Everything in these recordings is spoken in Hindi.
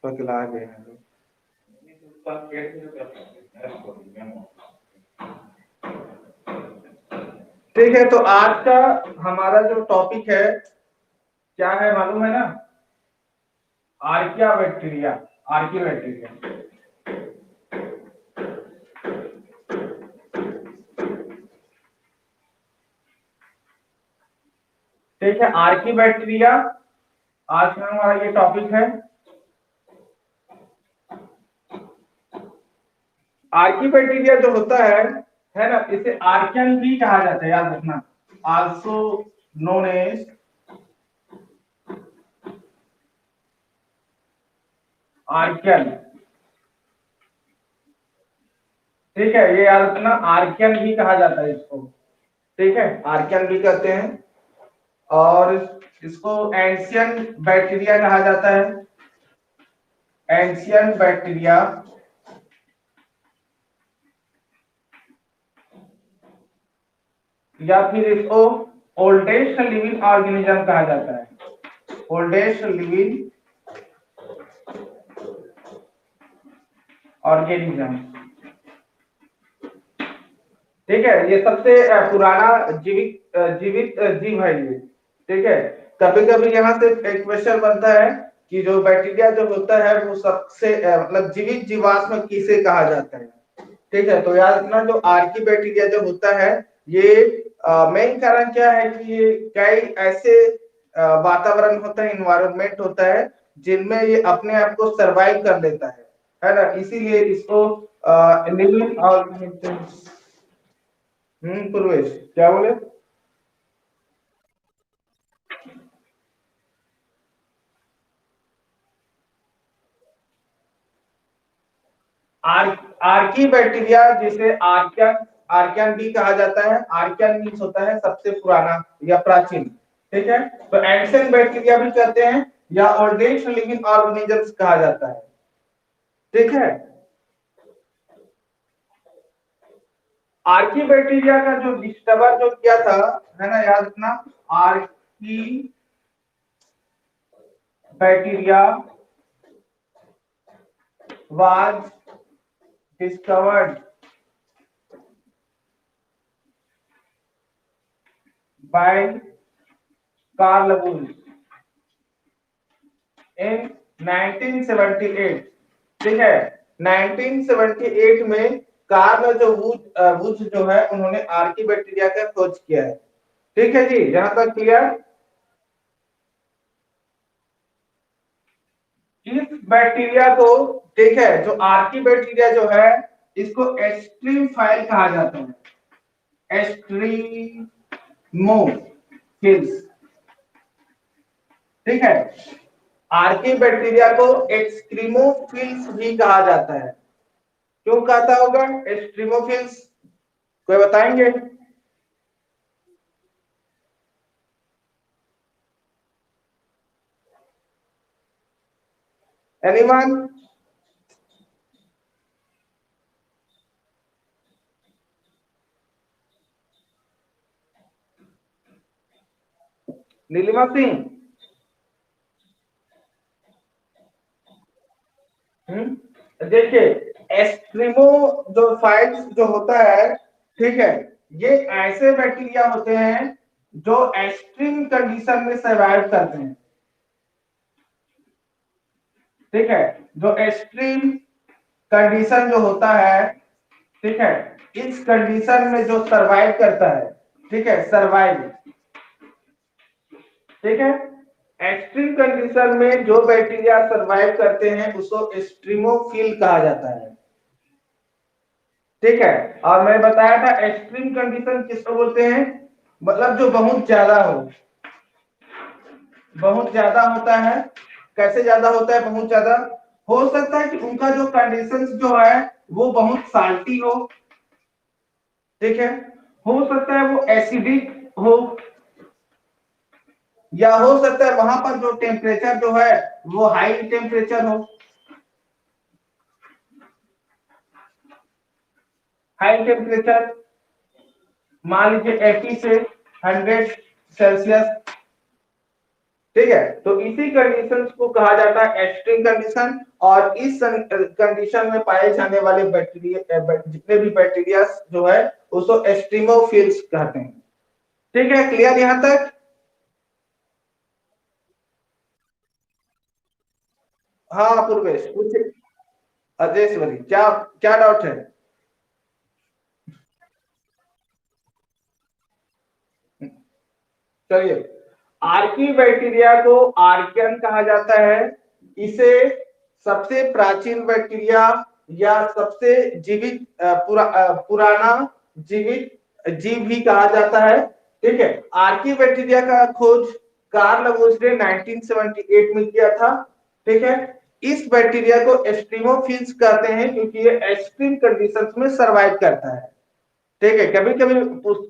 पगला गए हैं लोग। ठीक है, तो आज का हमारा जो टॉपिक है क्या है मालूम है ना? Archaea bacteria. आर्किया बैक्टीरिया, ठीक है। आर्की बैक्टीरिया आज का हमारा ये टॉपिक है। आर्की बैक्टीरिया जो होता है ना, इसे आर्कियन भी कहा जाता है, याद रखना। Also known as archaean. ठीक है, ये याद रखना, आर्कियन भी कहा जाता है इसको। ठीक है, आर्कियन भी कहते हैं। और इसको एंशियन बैक्टीरिया कहा जाता है, एंशियन बैक्टीरिया। या फिर इसको ओल्डेस्ट लिविंग ऑर्गेनिज्म कहा जाता है, ओल्डेस्ट लिविंग ऑर्गेनिज्म। ठीक है, ये सबसे पुराना जीवित जीवित जीव है ये। ठीक है, कभी कभी यहाँ से एक क्वेश्चन बनता है कि जो बैक्टीरिया जो होता है वो सबसे मतलब जीवित जीवाश्म किसे कहा जाता है। ठीक है, तो याद रखना, जो आर्की बैक्टीरिया जो होता है ये मेन कारण क्या है कि ये कई ऐसे वातावरण होता है, इन्वायरमेंट होता है जिनमें ये अपने आप को सरवाइव कर लेता है ना, इसीलिए इसको लिविंग ऑर्गेनिज्म। पूर्वेश क्या बोले? आर्की बैक्टीरिया जिसे आर्कियन आर्कियन भी कहा जाता है। आर्कियन मीन्स होता है सबसे पुराना या प्राचीन। ठीक है, तो एंशियंट बैक्टीरिया भी कहते हैं या ओल्डेस्ट लिविंग ऑर्गेनिजम्स कहा जाता है। ठीक है, आर्की बैक्टीरिया का जो डिस्कवर जो किया था, है ना, याद रखना, archaebacteria was discovered by Carl Wolf in 1978। ठीक है, 1978 में कार्ल जो वुल्फ जो है उन्होंने आर्की बैक्टीरिया का खोज किया है। ठीक है जी, यहां तक क्लियर? इस बैक्टीरिया को, ठीक है, जो आर्की बैक्टीरिया जो है इसको एस्ट्रीमोफाइल कहा जाता है, एस्ट्रीमोफिल्स। ठीक है, आर्की बैक्टीरिया को एक्सक्रीमोफिल्स भी कहा जाता है। क्यों कहता होगा एक्सक्रीमोफिल्स? कोई बताएंगे? एनीवन? नीलिमा सिंह? देखिए, एस्ट्रीमो जो फाइल्स जो होता है, ठीक है, ये ऐसे बैक्टीरिया होते हैं जो एक्सट्रीम कंडीशन में सर्वाइव करते हैं। ठीक है, जो एक्सट्रीम कंडीशन जो होता है, ठीक है, इस कंडीशन में जो सर्वाइव करता है, ठीक है, सर्वाइव। ठीक है, एक्सट्रीम कंडीशन में जो बैक्टीरिया सर्वाइव करते हैं उसको एक्सट्रीमोफिल कहा जाता है। ठीक है, और मैंने बताया था एक्सट्रीम कंडीशन किसको बोलते हैं, मतलब जो बहुत ज्यादा हो, बहुत ज्यादा होता है। कैसे ज्यादा होता है? बहुत ज्यादा हो सकता है कि उनका जो कंडीशंस जो है वो बहुत साल्टी हो। ठीक है, हो सकता है वो एसिडिक हो, या हो सकता है वहां पर जो टेम्परेचर जो है वो हाई टेम्परेचर हो। हाई टेम्परेचर मान लीजिए 80 से 100 सेल्सियस। ठीक है, तो इसी कंडीशन को कहा जाता है एस्ट्रिंग कंडीशन। और इस कंडीशन में पाए जाने वाले बैक्टीरिया, जितने भी बैक्टीरिया जो है उसको एस्ट्रीमोफिल्स कहते हैं। ठीक है, क्लियर यहां तक? हाँ पूर्वेश पूछे। अजेश्वरी, क्या क्या डाउट है? चलिए, आर्की बैक्टीरिया को आर्कियन कहा जाता है। इसे सबसे प्राचीन बैक्टीरिया या सबसे जीवित पुराना जीवित जीव भी कहा जाता है। ठीक है, आर्की बैक्टीरिया का खोज कार्ल लवोज ने 1978 में किया था। ठीक है, इस बैक्टीरिया को एस्ट्रीमोफिल्स कहते हैं क्योंकि ये एक्सट्रीम कंडीशंस में सरवाइव करता है। ठीक है, कभी कभी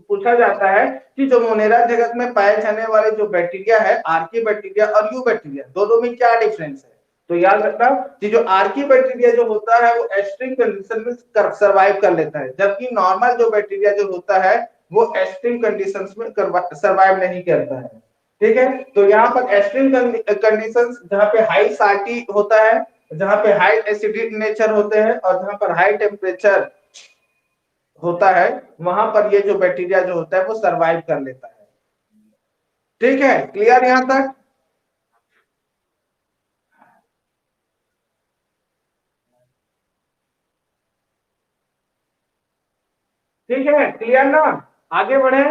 पूछा जाता है कि जो मोनेरा जगत में पाए जाने वाले जो बैक्टीरिया है, आर्की बैक्टीरिया और यू बैक्टीरिया, दोनों में क्या डिफरेंस है? तो याद रखना कि जो आर्की बैक्टीरिया जो होता है वो एक्सट्रीम कंडीशन में सरवाइव कर लेता है, जबकि नॉर्मल जो बैक्टीरिया जो होता है वो एक्सट्रीम कंडीशंस में सरवाइव नहीं करता है। ठीक है, तो यहाँ पर एक्सट्रीम कंडीशंस जहाँ पे हाई साल्टी होता है, जहाँ पे हाई एसिडिक नेचर होते हैं और जहाँ पर हाई टेम्परेचर होता है, वहां पर ये जो बैक्टीरिया जो होता है वो सरवाइव कर लेता है। ठीक है, क्लियर यहां तक? ठीक है, क्लियर ना? आगे बढ़े।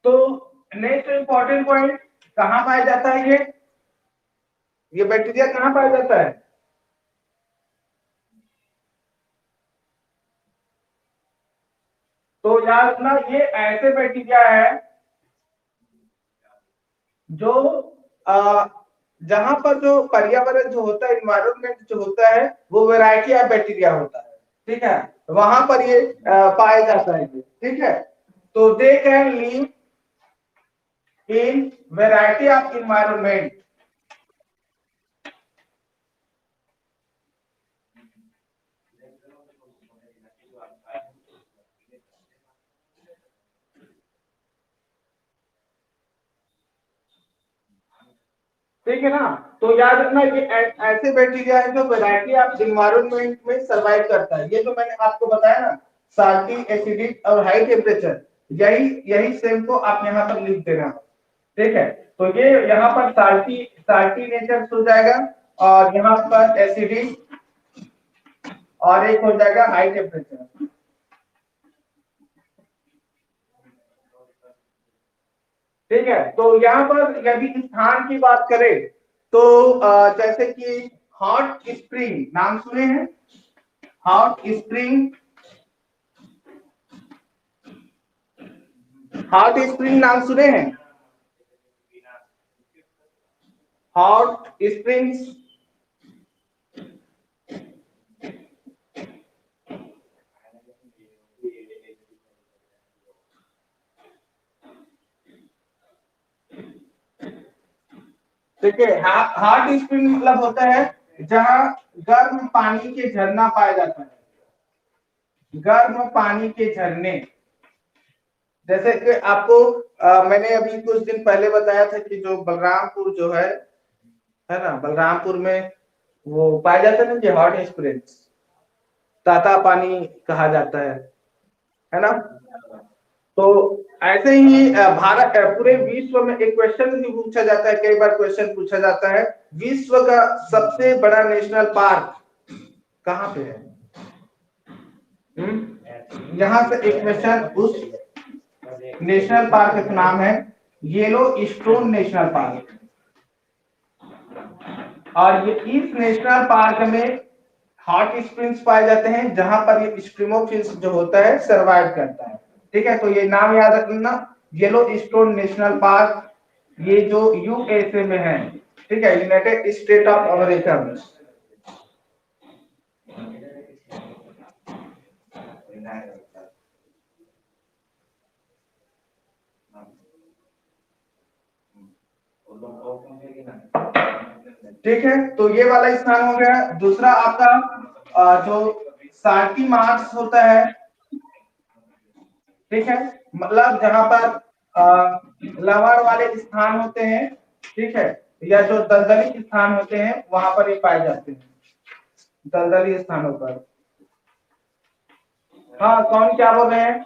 तो नेक्स्ट इंपॉर्टेंट पॉइंट, कहां पाया जाता है ये बैक्टीरिया कहां पाया जाता है? तो याद रखना, ये ऐसे बैक्टीरिया है जो आ, जहां पर जो पर्यावरण जो होता है, इन्वायरमेंट जो होता है, वो वैरायटी ऑफ बैक्टीरिया होता है। ठीक है, वहां पर ये पाया जाता है। ठीक है, तो they can live in variety of environment। ठीक है ना? तो याद रखना ये ऐसे बैक्टीरिया है जो वैरायटी ऑफ इन्वायरमेंट में सरवाइव करता है। ये जो मैंने आपको बताया ना, साल्टी, एसिडिक और हाई टेम्परेचर, यही यही सेम को आप यहाँ पर लिख देना। ठीक है, तो ये यहाँ पर साल्टी साल्टी नेचर हो जाएगा और यहाँ पर एसिडिक और एक हो जाएगा हाई टेम्परेचर। ठीक है, तो यहाँ पर यदि स्थान की बात करें तो जैसे कि हॉट स्प्रिंग नाम सुने हैं? हॉट स्प्रिंग, हॉट स्प्रिंग नाम सुने हैं? Hot springs. ठीक है, हॉट स्प्रिंग मतलब होता है जहां गर्म पानी के झरना पाया जाता है, गर्म पानी के झरने। जैसे कि आपको मैंने अभी कुछ दिन पहले बताया था कि जो बलरामपुर जो है ना, बलरामपुर में वो पाया जाता है ना कि हॉट स्प्रिंग्स, ताता पानी कहा जाता है ना? तो ऐसे ही भारत पूरे विश्व में एक क्वेश्चन भी पूछा जाता है, कई बार क्वेश्चन पूछा जाता है, विश्व का सबसे बड़ा नेशनल पार्क कहाँ पे है? यहाँ से एक क्वेश्चन, उस नेशनल पार्क का नाम है येलो स्टोन नेशनल पार्क। और ये इस नेशनल पार्क में हॉट स्प्रिंग्स पाए जाते हैं जहां पर ये स्ट्रीमोफिल्स जो होता है सरवाइव करता है। ठीक है, तो ये नाम याद रखना, येलो स्टोन नेशनल पार्क, ये जो यूएसए में है। ठीक है, यूनाइटेड स्टेट ऑफ अमेरिका में। ठीक है, तो ये वाला स्थान हो गया। दूसरा आपका जो सारथी मार्क्स होता है, ठीक है, मतलब जहां पर लवण वाले स्थान होते हैं, ठीक है, या जो दलदली स्थान होते हैं वहां पर ये पाए जाते हैं, दलदली स्थानों पर। हाँ, कौन क्या बोल रहे हैं?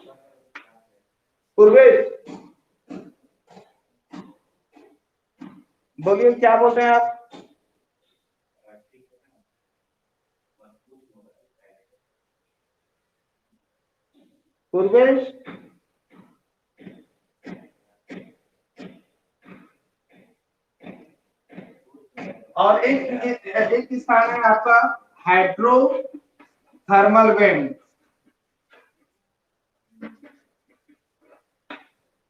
पूर्वेश, बोलिए क्या बोल रहे हैं आप? पूर्वेश, और एक स्थान है आपका हाइड्रो थर्मल वेंट,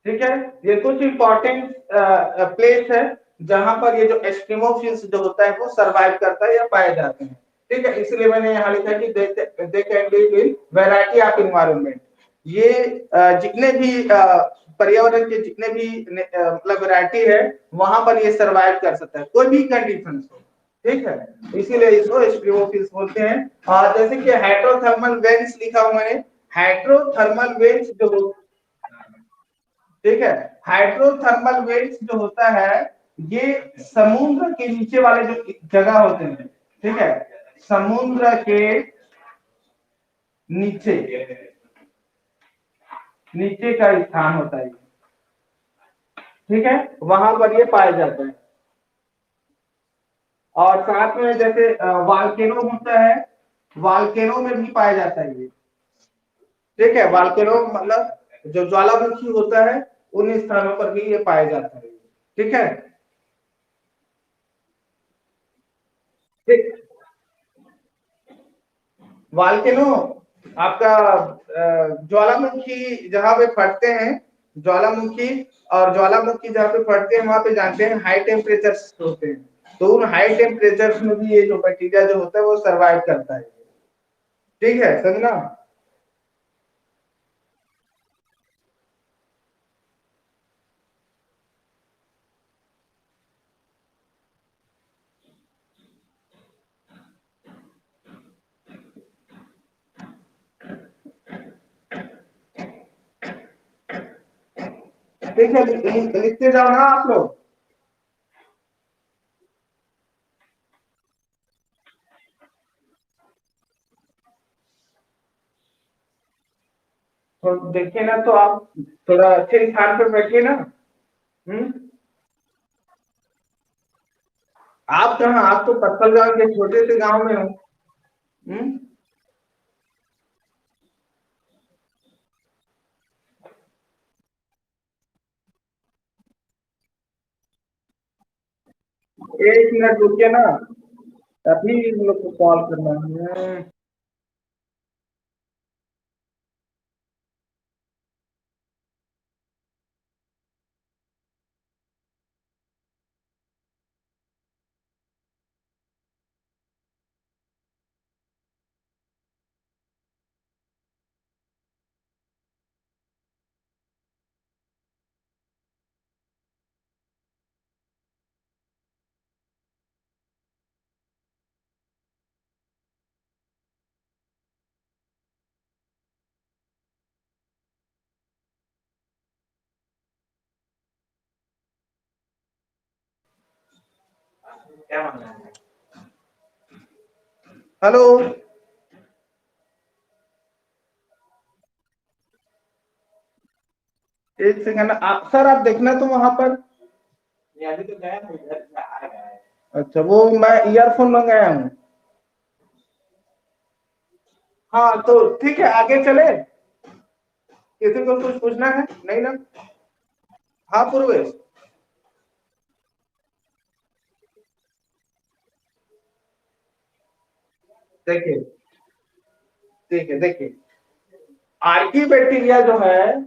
ठीक है। ये कुछ इंपॉर्टेंट प्लेस है जहां पर ये जो एस्किमोफिल्स जो होता है वो सरवाइव करता है या पाए जाते हैं, ठीक है। इसलिए मैंने यहाँ लिखा कि they can live in variety of environment. ये जितने भी पर्यावरण के जितने भी मतलब वैरायटी है वहां पर ये सरवाइव कर सकता है कोई भी कंडीशन हो, ठीक है। इसीलिए इसको एस्किमोफिल्स बोलते हैं। और जैसे कि हाइड्रोथर्मल वेंट्स लिखा हुआ मैंने, हाइड्रोथर्मल वेंट्स जो, ठीक है, हाइड्रोथर्मल वेंट्स जो होता है ये समुद्र के नीचे वाले जो जगह होते हैं, ठीक है, समुद्र के नीचे नीचे का स्थान होता है, ठीक है, वहां पर ये पाया जाता है। और साथ में जैसे वाल्केनो होता है, वाल्केनो में भी पाया जाता है ये, ठीक है। वाल्केनो मतलब जो ज्वालामुखी होता है उन स्थानों पर भी ये पाया जाता है, ठीक है। ठीक, वाल्केनो आपका ज्वालामुखी जहां पे फटते हैं, ज्वालामुखी, और ज्वालामुखी जहां पे फटते हैं वहां पे जानते हैं हाई टेम्परेचर होते हैं, तो उन हाई टेम्परेचर में भी ये जो बैक्टीरिया जो होता है वो सरवाइव करता है, ठीक है, समझना। ठीक है, लिखते जाओ ना आप लोग। तो देखिए ना, तो आप थोड़ा अच्छे स्थान पर बैठिए ना। हम्म, आप कहाँ, आप तो पत्थल गांव के छोटे से गांव में हो। हम्म, एक मिनट रुकिए ना, अभी हम लोग को कॉल करना है। क्या मांगना है? हेलो, एक सेकंड, आप सर आप देखना तो वहां पर। ये अभी तो गया नहीं, इधर से आ गया है। अच्छा, वो मैं ईयरफोन मंगाया हूँ। हाँ तो ठीक है, आगे चले, किसी को कुछ पूछना है नहीं ना? हाँ पूर्वेश, देखिए, ठीक है, देखिए, आर्की बैक्टीरिया जो है,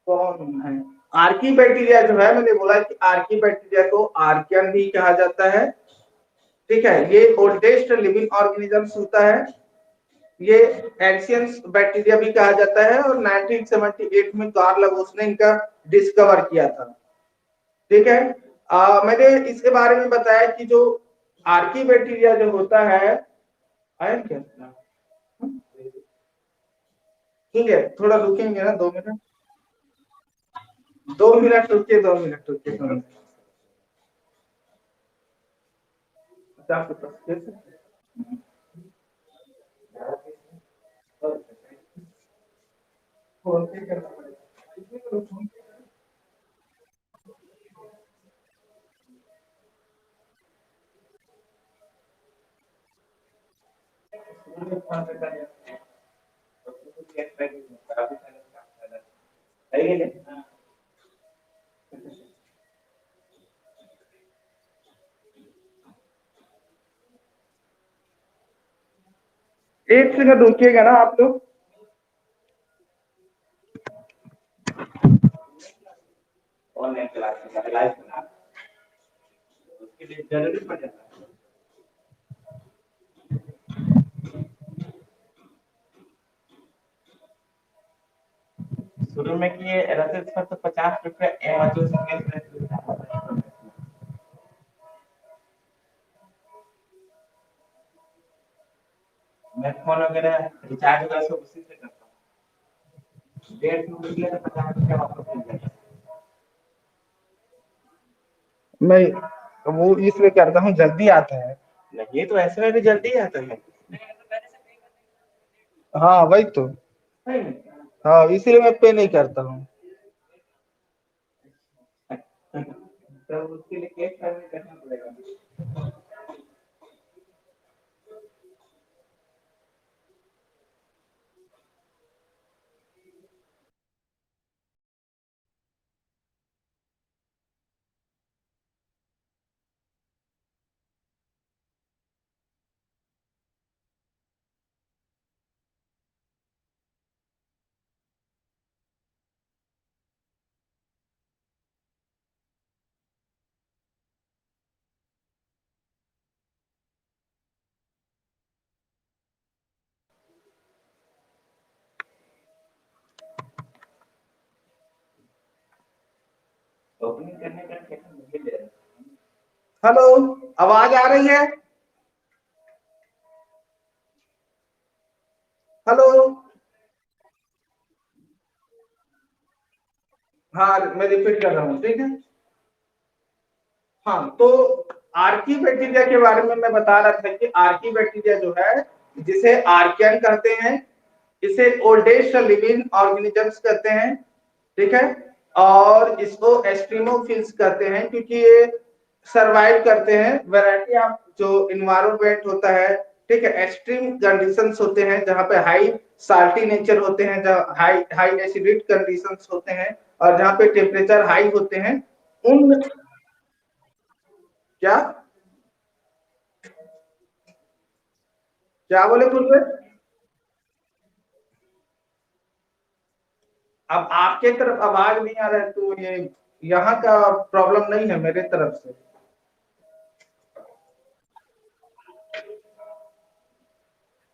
कौन है आर्की बैक्टीरिया जो है, मैंने बोला कि आर्की बैक्टीरिया को आर्कियन भी कहा जाता है, ठीक है। ये ओल्डेस्ट लिविंग ऑर्गेनिजम्स होता है, ये एंशियंट बैक्टीरिया भी कहा जाता है, और 1978 में कार्ल लवोस ने इनका डिस्कवर किया था, ठीक है। मैंने इसके बारे में बताया कि जो आर्की बैक्टीरिया जो होता है, आया क्या? ठीक है, थोड़ा रुकेंगे ना, 2 मिनट, 2 मिनट रुकिए, 2 मिनट रुकिए, 2 मिनट। आपके पास कैसे? फोन पे करना पड़ेगा। एक सेकंड रुकिएगा ना आप लोग। ऑनलाइन क्लास लाइव बना, उसके लिए जरूरी पड़ जाता है। शुरू में किए रसीद पर तो 50 रुपये मैं फोन वगैरह रिचार्ज वगैरह सब उसी से करता हूँ। 150 तो 50 रुपया वापस मिल जाएगा। मैं वो इसलिए करता हूँ, जल्दी आता है। नहीं तो ऐसे में भी जल्दी आता है। हाँ वही तो, हाँ इसीलिए मैं पे नहीं करता हूँ। तो उसके लिए कैश पेमेंट करना पड़ेगा। ओपनिंग करने का कैसा मुझे दे रहा। हेलो, आवाज आ रही है? हेलो। हाँ मैं रिपीट कर रहा हूँ, ठीक है। हाँ, तो आर्की बैक्टीरिया के बारे में मैं बता रहा था कि आर्की बैक्टीरिया जो है, जिसे आर्कियन कहते हैं, इसे ओल्डेस्ट लिविंग ऑर्गेनिजम्स कहते हैं, ठीक है। और इसको एस्ट्रीमोफिल्स कहते हैं क्योंकि ये सरवाइव करते हैं वैरायटी ऑफ जो इन्वायरमेंट होता है, ठीक है। एक्सट्रीम कंडीशंस होते हैं जहां पे हाई साल्टी नेचर होते हैं, जहां हाई हाई एसिडिक कंडीशंस होते हैं, और जहां पे टेम्परेचर हाई होते हैं उन। क्या क्या बोले पूर्वे? अब आपके तरफ आवाज नहीं आ रहा है तो ये यहाँ का प्रॉब्लम नहीं है, मेरे तरफ से।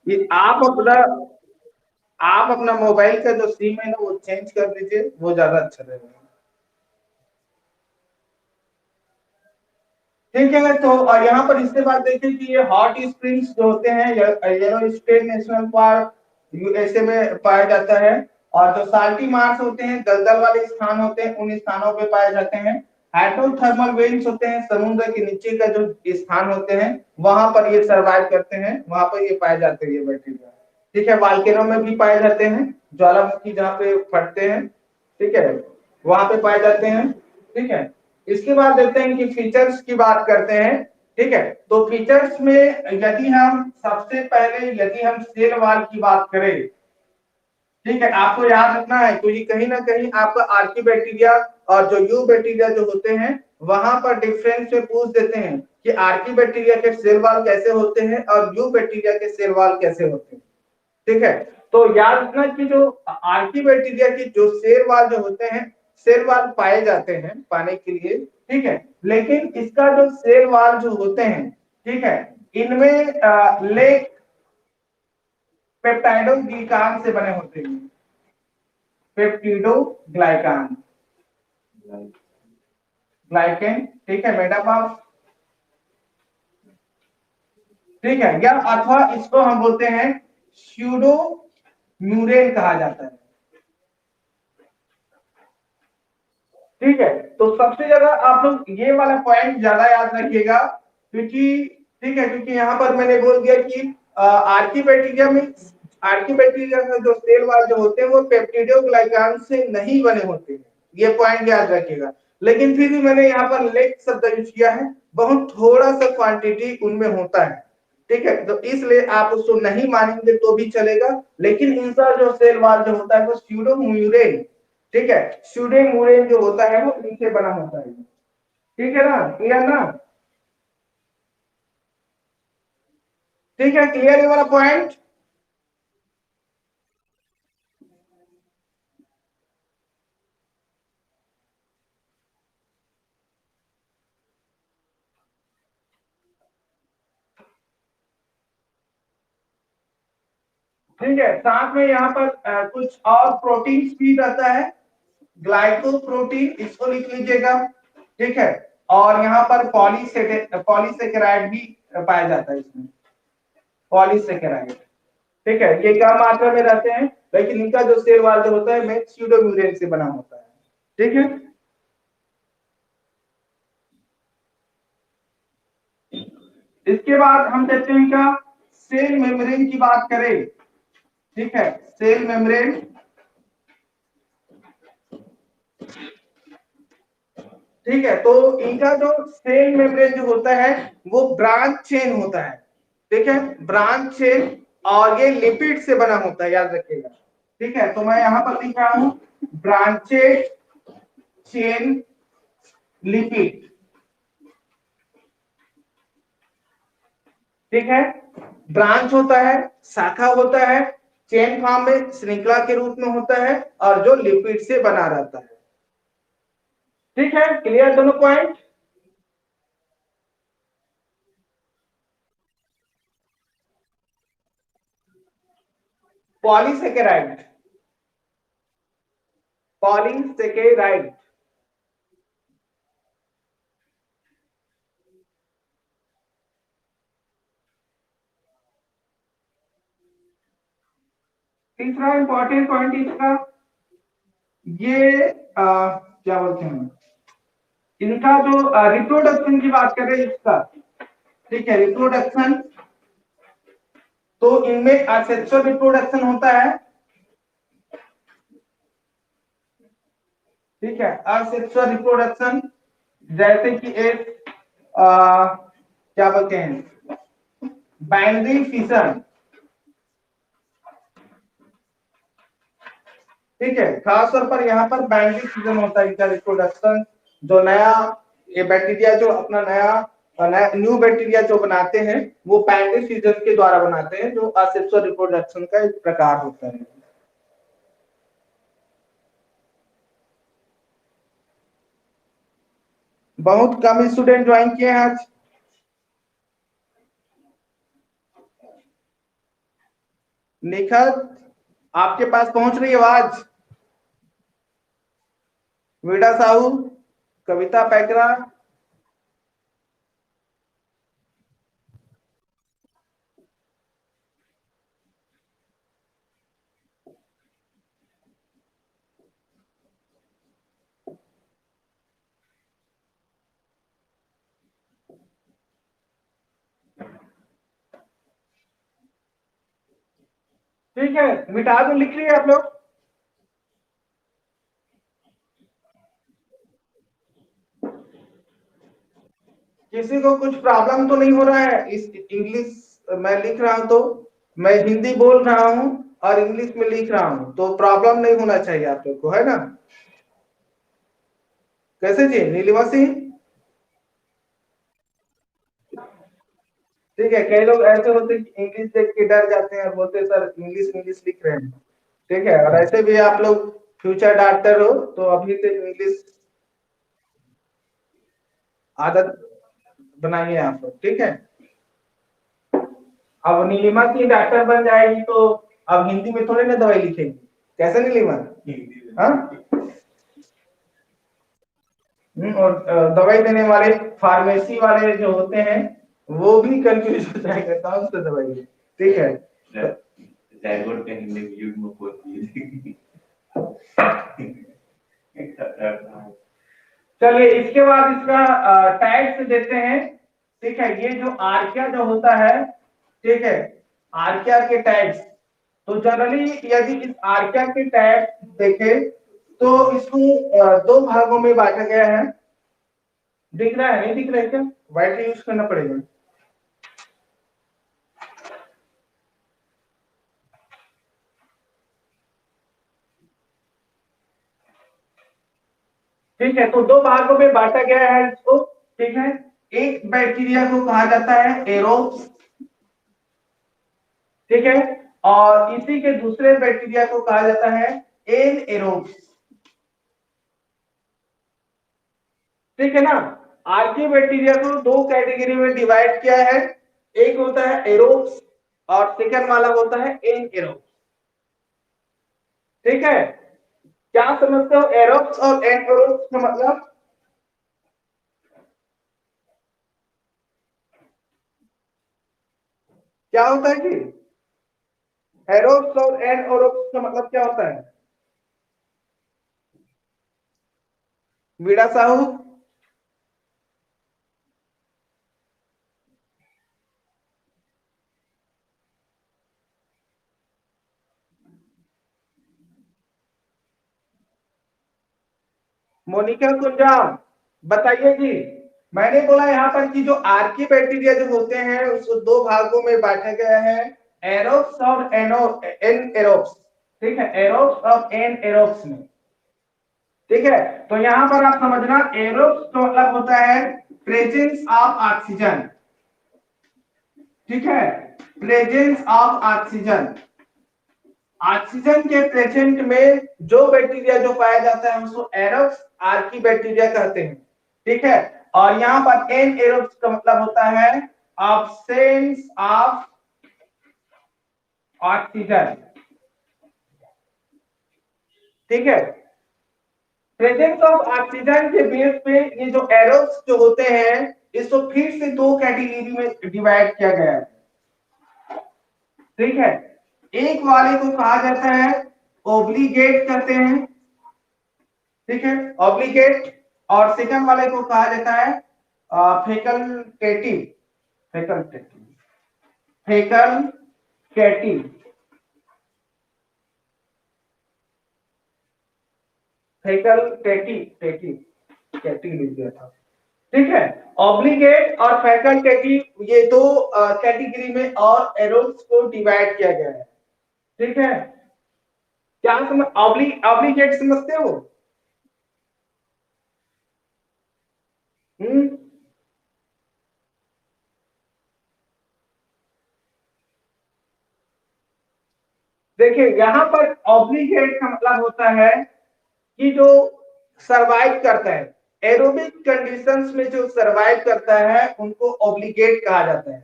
ये आप अपना मोबाइल का जो सिम है ना वो चेंज कर दीजिए, वो ज्यादा अच्छा रहेगा। ठीक है, तो यहाँ पर इसके बाद देखिए कि ये हॉट स्प्रिंग्स जो होते हैं, Yellowstone National Park USA में पाया जाता है। और जो साल्टी मार्स होते हैं, दलदल वाले स्थान होते हैं, उन स्थानों पे पाए जाते हैं। हाइड्रोथर्मल वेन्स होते हैं, समुद्र के नीचे का जो स्थान होते हैं, वहां पर ये सर्वाइव करते हैं, वहां पर ये पाए जाते हैं ये बैक्टीरिया। ठीक है, वाल्केनो में भी पाए जाते हैं, ज्वालामुखी जहाँ पे फटते हैं, ठीक है, वहां पे पाए जाते हैं। ठीक है, इसके बाद देखते हैं कि फीचर्स की बात करते हैं। ठीक है, तो फीचर्स में यदि हम सबसे पहले यदि हम सेल वॉल की बात करें, ठीक है, आपको याद रखना है क्योंकि कहीं ना कहीं आपका आर्की बैक्टीरिया और जो यू बैक्टीरिया जो होते हैं वहां पर डिफरेंस में पूछ देते हैं कि आर्की बैक्टीरिया के सेल वॉल कैसे होते हैं और यू बैक्टीरिया के सेल वॉल कैसे होते हैं। ठीक है, तो याद रखना कि जो आर्की बैक्टीरिया की जो सेल वाल जो होते हैं, सेल वाल पाए जाते हैं पाने के लिए, ठीक है, लेकिन इसका जो सेल वाल जो होते हैं, ठीक है, इनमें लेक पेप्टाइडोग्लिकान से बने होते हैं, पेप्टिडोग्लाइकान। ग्लाइकेन, ठीक है, मेड अप ऑफ, ठीक है, या अथवा इसको हम बोलते हैं स्यूडो म्यूरेन कहा जाता है, ठीक है। तो सबसे ज्यादा आप लोग ये वाला पॉइंट ज्यादा याद रखिएगा, क्योंकि ठीक है, क्योंकि यहाँ पर मैंने बोल दिया कि आर्किबैक्टीरिया में, आर्किबैक्टीरिया का जो सेल वाल जो होते हैं वो पेप्टिडोग्लाइकान से नहीं बने होते हैं, ये पॉइंट याद रखिएगा। लेकिन फिर भी मैंने यहाँ पर लेग शब्द यूज किया है, बहुत थोड़ा सा क्वांटिटी उनमें होता है, ठीक है, तो इसलिए आप उसको नहीं मानेंगे तो भी चलेगा। लेकिन इनका जो सेल वाल जो होता है वो स्यूडोम्यूरेन, ठीक है, स्यूडोम्यूरेन जो होता है वो इनसे बना होता है, ठीक है ना, क्लियर ना, ठीक है, क्लियर ये वाला पॉइंट। ठीक है, साथ में यहाँ पर कुछ और प्रोटीन भी रहता है, ग्लाइकोप्रोटीन, इसको लिख लीजिएगा, ठीक है, और यहाँ पर पॉलीसेकेराइड भी पाया जाता है इसमें, पॉलीसेकेराइड, ठीक है, ये कम मात्रा में रहते हैं, लेकिन इनका जो सेल वाल जो होता है में स्यूडोम्यूरेन से बना होता है, ठीक है। इसके बाद हम देखते हैं क्या, सेल मेम्ब्रेन की बात करें, ठीक है, सेल मेम्ब्रेन, ठीक है, तो इनका जो सेल मेम्ब्रेन जो होता है वो ब्रांच चेन होता है, ठीक है, ब्रांच चेन, और ये लिपिड से बना होता है, याद रखिएगा, ठीक है, तो मैं यहां पर लिख रहा हूं ब्रांचेड चेन लिपिड, ठीक है, ब्रांच होता है, शाखा होता है, चेन फॉर्म में श्रृंखला के रूप में होता है, और जो लिपिड से बना रहता है, ठीक है, क्लियर दोनों पॉइंट। पॉलीसेकेराइड, पॉलीसेकेराइड, तीसरा इंपॉर्टेंट पॉइंट इसका, ये क्या बोलते हैं, इनका जो रिप्रोडक्शन की बात करें इसका, ठीक है, रिप्रोडक्शन, तो इनमें असेक्सुअल रिप्रोडक्शन होता है, ठीक है, असेक्सुअल रिप्रोडक्शन, जैसे कि एक क्या बोलते हैं बाइनरी फिशन, ठीक है, खास तौर पर यहाँ पर बाइनरी फिशन होता है इनका रिप्रोडक्शन, जो नया ये बैक्टीरिया जो अपना नया न्यू बैक्टीरिया जो बनाते हैं वो बाइनरी फिशन के द्वारा बनाते हैं, जो असेक्सुअल रिप्रोडक्शन का एक प्रकार होता है। बहुत कम स्टूडेंट ज्वाइन किए हैं आज, निखत आपके पास पहुंच रही है आवाज, वीडा साहू, कविता पैकरा, ठीक है, मिटा दो, लिख लिए आप लोग, किसी को कुछ प्रॉब्लम तो नहीं हो रहा है इस इंग्लिश मैं लिख रहा हूं, तो मैं हिंदी बोल रहा हूं और इंग्लिश में लिख रहा हूं, तो प्रॉब्लम नहीं होना चाहिए आप लोग को, है ना, कैसे जी नीलिमा सिंह, ठीक है, कई लोग ऐसे होते हैं कि इंग्लिश देख के डर जाते हैं और बोलते हैं सर इंग्लिश इंग्लिश लिख रहे हैं, ठीक है, और ऐसे भी आप लोग फ्यूचर डॉक्टर हो तो अभी से इंग्लिश आदत बनाइए आप लोग, ठीक है। अब नीलिमा की डॉक्टर बन जाएगी तो अब हिंदी में थोड़े ना दवाई लिखेगी, कैसे नीलिमा, हाँ, और दवाई देने वाले फार्मेसी वाले जो होते हैं वो भी कंफ्यूज हो जाएंगे कौन सा दवाई है, ठीक है। जायगोट का हिंदी में युग्म पोथी। चलिए इसके बाद इसका टैग्स देते हैं, ठीक है। ये जो आर्किया जो होता है, ठीक है, आर्किया के टैग्स, तो जनरली यदि इस आर्किया के टैग देखें तो इसको दो भागों में बांटा गया है। दिख रहा है, नहीं दिख रहा है क्या? व्हाइट यूज करना पड़ेगा। ठीक है, तो दो भागों में बांटा गया है इसको, ठीक है। एक बैक्टीरिया को कहा जाता है एरोब्स, ठीक है, और इसी के दूसरे बैक्टीरिया को कहा जाता है एनएरोब्स, ठीक है ना। आर्की बैक्टीरिया को दो कैटेगरी में डिवाइड किया है, एक होता है एरोब्स और सेकंड वाला होता है एनएरोब्स, ठीक है। क्या समझते हो एरोब्स और एनएरोब्स का मतलब? क्या होता है कि एरोब्स और एनएरोब्स का मतलब क्या होता है? बीड़ा साहू, मोनिका कुंजाम, बताइए जी। मैंने बोला यहाँ पर कि जो आर्की बैक्टीरिया जो होते हैं उसको दो भागों में बांटा गया है, एरोब्स और एनएरोब्स, ठीक है, एरोब्स और एनएरोब्स में, ठीक है। तो यहाँ पर आप समझना एरोब्स का मतलब होता है प्रेजेंस ऑफ ऑक्सीजन, ठीक है, प्रेजेंस ऑफ ऑक्सीजन। ऑक्सीजन के प्रेजेंट में जो बैक्टीरिया जो पाया जाता है उसको एरोब्स आर्की बैक्टीरिया कहते हैं, ठीक है। और यहाँ पर एन एरोब्स का मतलब होता है absence ऑफ ऑक्सीजन, ठीक है। प्रेजेंस ऑफ ऑक्सीजन के बेस पे ये जो एरोब्स जो होते हैं इसको फिर से दो कैटेगरी में डिवाइड किया गया है, ठीक है। एक वाले को कहा जाता है ओब्लिगेट कहते हैं, ठीक है, ऑब्लिगेट, और सेकंड वाले को कहा जाता है फैकल्टेटिव, फैकल्टेटिव, फैकल्टेटिव, फैकल्टेटिव, कैटिव लिख दिया था, ठीक है। ऑब्लिगेट और फैकल्टेटिव ये दो कैटेगरी में और एरोब्स को डिवाइड किया गया है, ठीक है। क्या समझ ऑब्लिगेट समझते हो? हम्म, देखिए यहाँ पर ऑब्लिगेट का मतलब होता है कि जो सरवाइव करता है, एरोबिक कंडीशंस में जो सरवाइव करता है उनको ऑब्लिगेट कहा जाता है,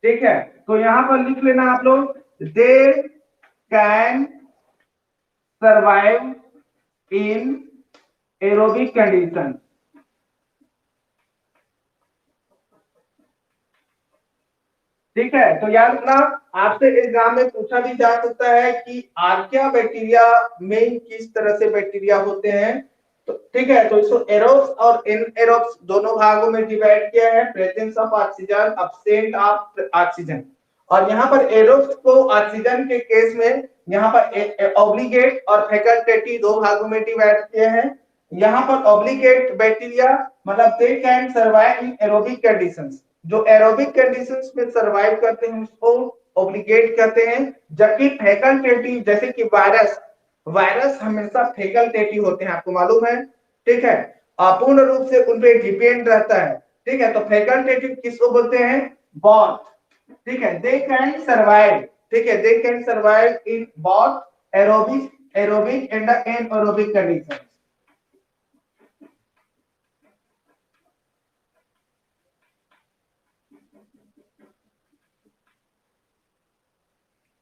ठीक है। तो यहां पर लिख लेना आप लोग, they can survive in aerobic condition, ठीक है। तो याद रखना, आपसे एग्जाम में पूछा भी जा सकता है कि आर्किया बैक्टीरिया में किस तरह से बैक्टीरिया होते हैं, तो ठीक है। तो इसको एरोब्स और एनएरोब्स दोनों भागों में डिवाइड किया है, presence of oxygen, absent of oxygen. और यहाँ पर एरोब्स को ऑक्सीजन के केस में यहाँ पर ऑब्लिगेट और फैकल्टेटिव दो भागों में डिवाइड किए हैं। यहाँ पर ऑब्लिगेट बैक्टीरिया मतलब they can survive in aerobic conditions, जो एरोबिक कंडीशंस में सरवाइव करते हैं उसको ऑब्लिगेट कहते हैं। जबकि फैकल्टेटिव जैसे कि वायरस, वायरस हमेशा फैकल्टेटिव होते हैं, आपको मालूम है, ठीक है, अपूर्ण रूप से उन पे डिपेंड रहता है, ठीक है। तो फैकल्टेटिव किसको बोलते हैं? बॉथ, ठीक है, दे कैन सर्वाइव, ठीक है, दे can survive in both aerobic and anaerobic condition,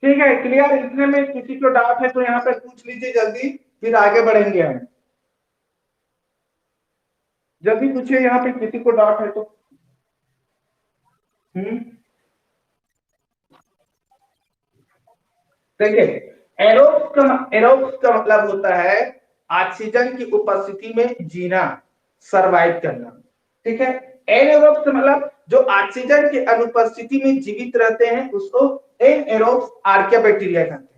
ठीक है। क्लियर? इतने में किसी को डाउट है तो यहाँ पे पूछ लीजिए जल्दी, फिर आगे बढ़ेंगे हम। जब भी पूछिए यहाँ पे किसी को डाउट है तो। देखिए, एरोब्स का मतलब होता है ऑक्सीजन की उपस्थिति में जीना, सरवाइव करना। ठीक है, एनएरोब्स मतलब जो ऑक्सीजन की अनुपस्थिति में जीवित रहते हैं उसको एनएरोब्स आर्किया बैक्टीरिया कहते हैं।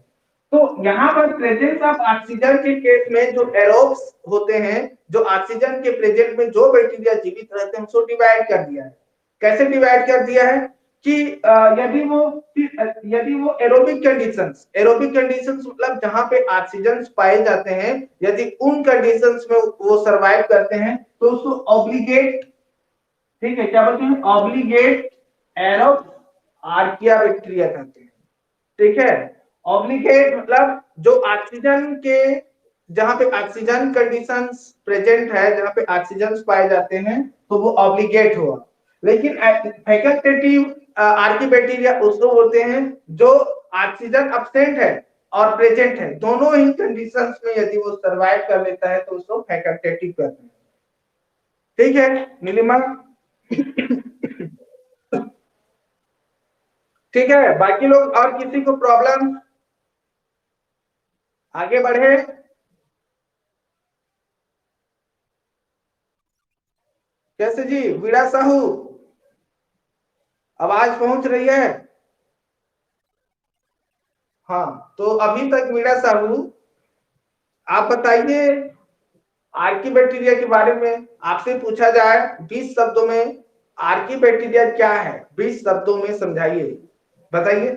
तो यहाँ पर प्रेजेंस ऑफ ऑक्सीजन के केस में जो एरोब्स होते हैं, जो ऑक्सीजन के प्रेजेंट में जो बैक्टीरिया जीवित रहते हैं उसको डिवाइड कर दिया है। कैसे डिवाइड कर दिया है कि यदि वो एरोबिक कंडीशंस मतलब जहां पे ऑक्सीजन पाए जाते हैं, यदि उन कंडीशंस में वो सरवाइव करते हैं तो उसको ऑब्लिगेट, ठीक है, क्या बोलते हैं, ऑब्लिगेट एरोब आर्किया बैक्टीरिया कहते हैं। ठीक है, ऑब्लिगेट मतलब जो ऑक्सीजन के, जहां पे ऑक्सीजन कंडीशंस प्रेजेंट है, जहां पे ऑक्सीजन पाए जाते हैं तो वो ऑब्लिगेट हुआ। लेकिन फैकल्टेटिव आर्किबैक्टीरिया उसको बोलते हैं जो ऑक्सीजन अब्सेंट है और प्रेजेंट है, दोनों ही कंडीशंस में यदि वो सरवाइव कर लेता है तो उसको फैकल्टेटिव कहते हैं। ठीक है नीलिमा। ठीक है, बाकी लोग और किसी को प्रॉब्लम, आगे बढ़े। कैसे जी वीरा साहू, आवाज पहुंच रही है? हाँ, तो अभी तक वीरा साहू आप बताइए, आर्की बैक्टीरिया के बारे में आपसे पूछा जाए 20 शब्दों में, आर्की बैक्टीरिया क्या है, 20 शब्दों में समझाइए, बताइए।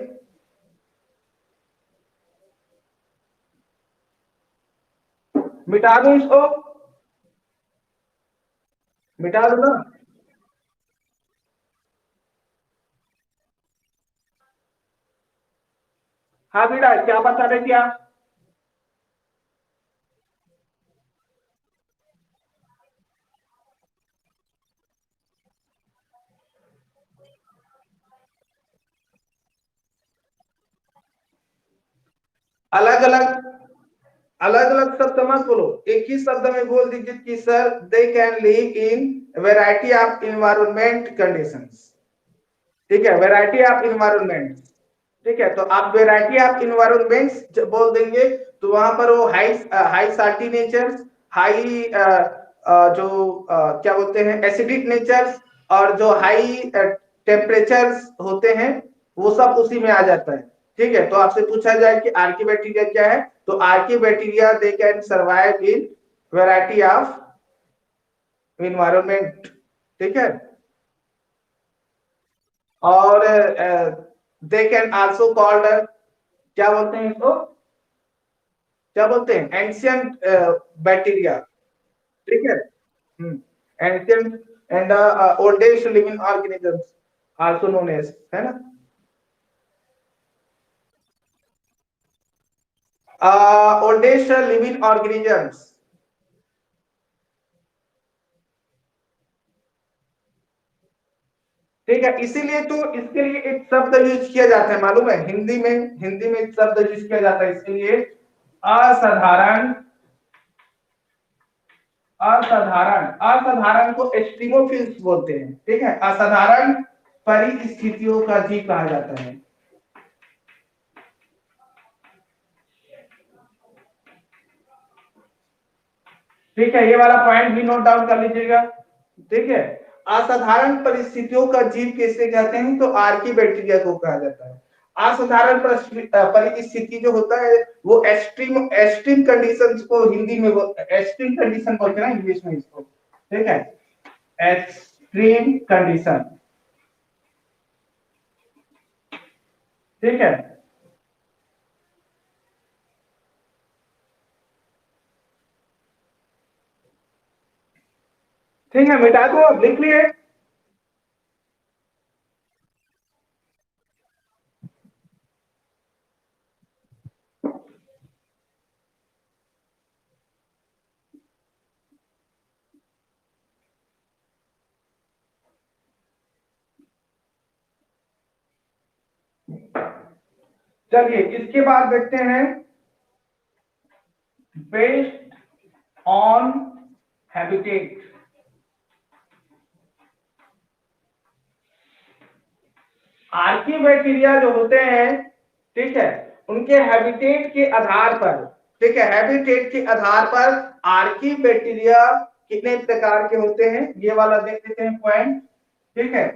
मिटा दो इसको, मिटा दो ना। हाँ बेटा, क्या बता रहे थे आप? अलग अलग, अलग अलग शब्द मत बोलो, एक ही शब्द में बोल दीजिए कि sir they can live in variety of environment conditions. ठीक है, वैरायटी ऑफ इन्वायरमेंट। ठीक है, तो आप वैरायटी ऑफ इन्वायरमेंट्स बोल देंगे तो वहां पर वो high high salty natures, high जो क्या बोलते हैं एसिडिक नेचर्स, और जो हाई टेम्परेचर्स होते हैं वो सब उसी में आ जाता है। ठीक है, तो आपसे पूछा जाए कि आर्की बैक्टीरिया क्या है, तो Archie bacteria they can survive in variety of environment. ठीक है, और दे कैन आल्सो कॉल्ड, क्या बोलते हैं इसको, क्या बोलते हैं, एंशियंट बैक्टीरिया। ठीक है, ancient and oldest living organisms also known as, है ना, ओल्डेस्ट लिविंग ऑर्गेनिजम्स। ठीक है, इसीलिए तो इसके लिए एक शब्द यूज किया जाता है, मालूम है, हिंदी में, हिंदी में एक शब्द यूज किया जाता है इसके लिए, असाधारण, असाधारण, असाधारण को एस्टिमोफिल्स बोलते हैं। ठीक है, असाधारण परिस्थितियों का जीव कहा जाता है। ठीक है, ये वाला पॉइंट भी नोट डाउन कर लीजिएगा। ठीक है, असाधारण परिस्थितियों का जीव किसे कहते हैं, तो आर्की बैक्टीरिया को कहा जाता है। असाधारण परिस्थिति जो होता है वो एक्सट्रीम, एक्सट्रीम कंडीशंस को हिंदी में एक्सट्रीम कंडीशन बोलते हैं ना इंग्लिश में इसको। ठीक है, एक्सट्रीम कंडीशन। ठीक है, ठीक है, मिटा दो, अब लिख लिए। चलिए इसके बाद देखते हैं, based on habitat. Archie bacteria जो होते हैं, ठीक है, उनके हैबिटेट के आधार पर, ठीक है, हैबिटेट के आधार पर आर्की बैक्टीरिया कितने प्रकार के होते हैं, ये वाला देख लेते हैं पॉइंट, ठीक है।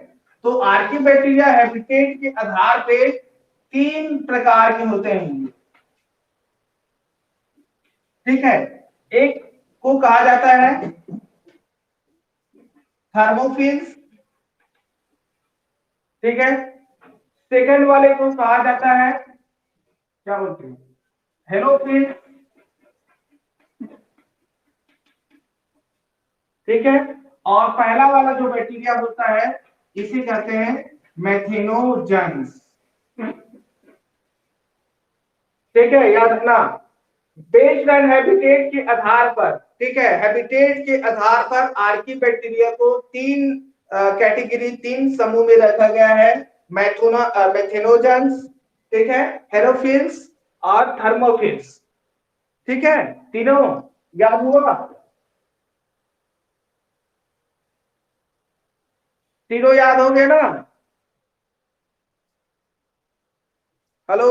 तो आर्की बैक्टीरिया हैबिटेट के आधार पे 3 प्रकार के होते हैं, ठीक है। एक को कहा जाता है थर्मोफिल्स, ठीक है। सेकंड वाले को कहा जाता है, क्या बोलते हैं, हेलोफिल्स, ठीक है। और पहला वाला जो बैक्टीरिया होता है इसे कहते हैं मेथेनोजेंस, ठीक है, याद रखना। बेस्ड ऑन हैबिटेट के आधार पर, ठीक है, हैबिटेट के आधार पर आर्की बैक्टीरिया को 3 कैटेगरी, 3 समूह में रखा गया है, मेथेनोजेंस, ठीक है, हेलोफिल्स और थर्मोफिल्स, ठीक है। तीनों याद हुआ, तीनों याद हो गए ना? हेलो,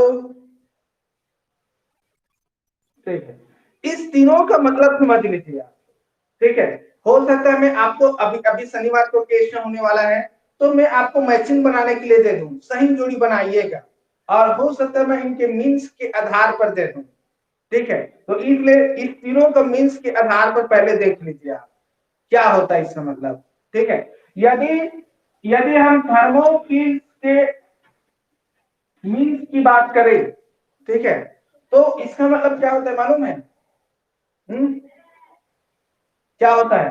ठीक है। इस तीनों का मतलब समझ लीजिए आप, ठीक है। हो सकता है मैं आपको अभी अभी शनिवार को टेस्ट होने वाला है, तो मैं आपको मैचिंग बनाने के लिए दे दूं, सही जोड़ी बनाइएगा, और हो सकता है मैं इनके मीन्स के आधार पर दे दूं, ठीक है। तो इसलिए इस तीनों का मीन्स के आधार पर पहले देख लीजिए आप क्या होता है इसका मतलब, ठीक है। यदि यदि हम थर्मोफिल्स के मीन्स की बात करें, ठीक है, तो इसका मतलब क्या होता है मालूम है? क्या होता है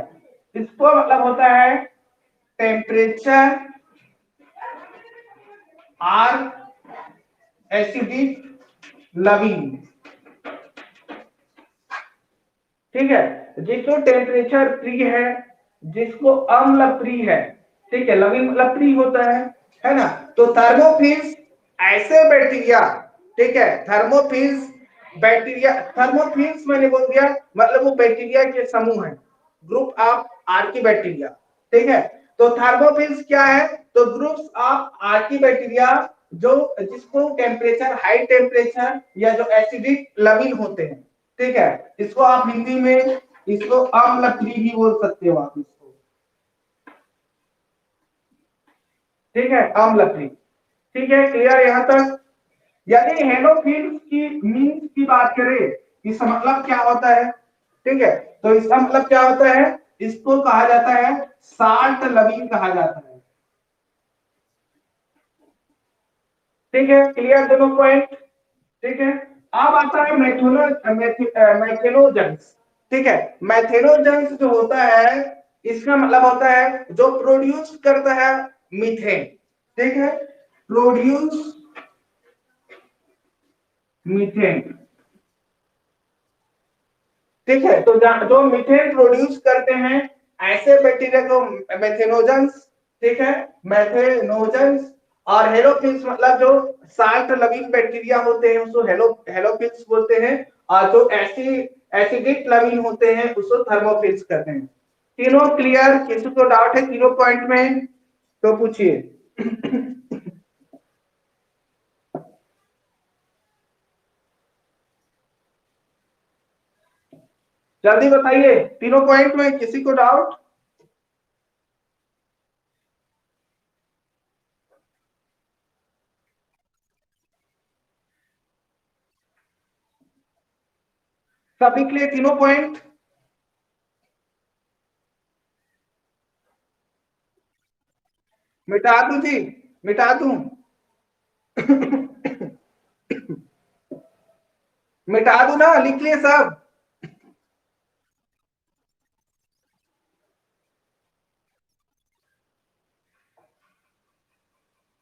इसको मतलब होता है टेम्परेचर, आर, एसिडिक, लविंग, ठीक है। जिसको टेम्परेचर प्री है, जिसको अम्ल प्री है, ठीक है, लविंग मतलब प्री होता है ना। तो थर्मोफिल्स ऐसे बैक्टीरिया, ठीक है, थर्मोफिल्स बैक्टीरिया, थर्मोफिल्स मैंने बोल दिया मतलब वो बैक्टीरिया के समूह है, ग्रुप ऑफ आर्की बैक्टीरिया, ठीक है। तो थर्मोफिल्स क्या है? तो ग्रुप्स ऑफ आर्की बैक्टीरिया जो जिसको टेम्परेचर, हाई टेम्परेचर या जो एसिडिक लविन होते हैं, ठीक है। इसको आप हिंदी में इसको अम्लप्री भी बोल सकते हो आप इसको, ठीक है, अम्लप्री, ठीक है, क्लियर यहां तक? यदि हेलोफिल्स की मीन्स की बात करें, इसका मतलब क्या होता है, ठीक है, तो इसका मतलब क्या होता है, इसको कहा जाता है साल्ट लविन कहा जाता है, ठीक है, क्लियर दोनों पॉइंट, ठीक है। अब आता है मैथेनोजेंस, ठीक है। मैथेनोजेंस जो होता है इसका मतलब होता है जो प्रोड्यूस करता है मीथेन, ठीक है, प्रोड्यूस मीथेन, ठीक है। तो जो मीथेन प्रोड्यूस करते हैं ऐसे बैक्टीरिया को मेथेनोजेंस, ठीक है, मेथेनोजेंस। और हेलोफिल्स मतलब जो साल्ट लविंग बैक्टीरिया होते हैं उसको हेलोफिल्स बोलते हैं, और जो एसिडिक लविंग होते हैं उसको थर्मोफिल्स कहते हैं। तीनों क्लियर? किसी को डाउट है तीनों पॉइंट में तो पूछिए। जल्दी बताइए, तीनों पॉइंट में किसी को डाउट? सभी के लिए तीनों पॉइंट? मिटा दूं जी, मिटा दूं? मिटा दूं ना, लिख लिए सब?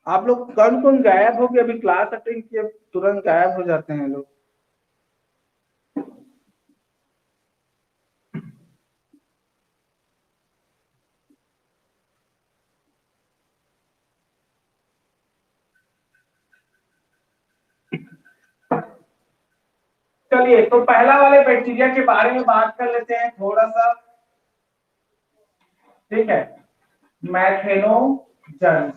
आप लोग कौन कौन गायब हो गए? अभी क्लास अटेंड किए तुरंत गायब हो जाते हैं लोग। चलिए तो पहला वाले बैक्टीरिया के बारे में बात कर लेते हैं थोड़ा सा, ठीक है, मैथेनोजेंस,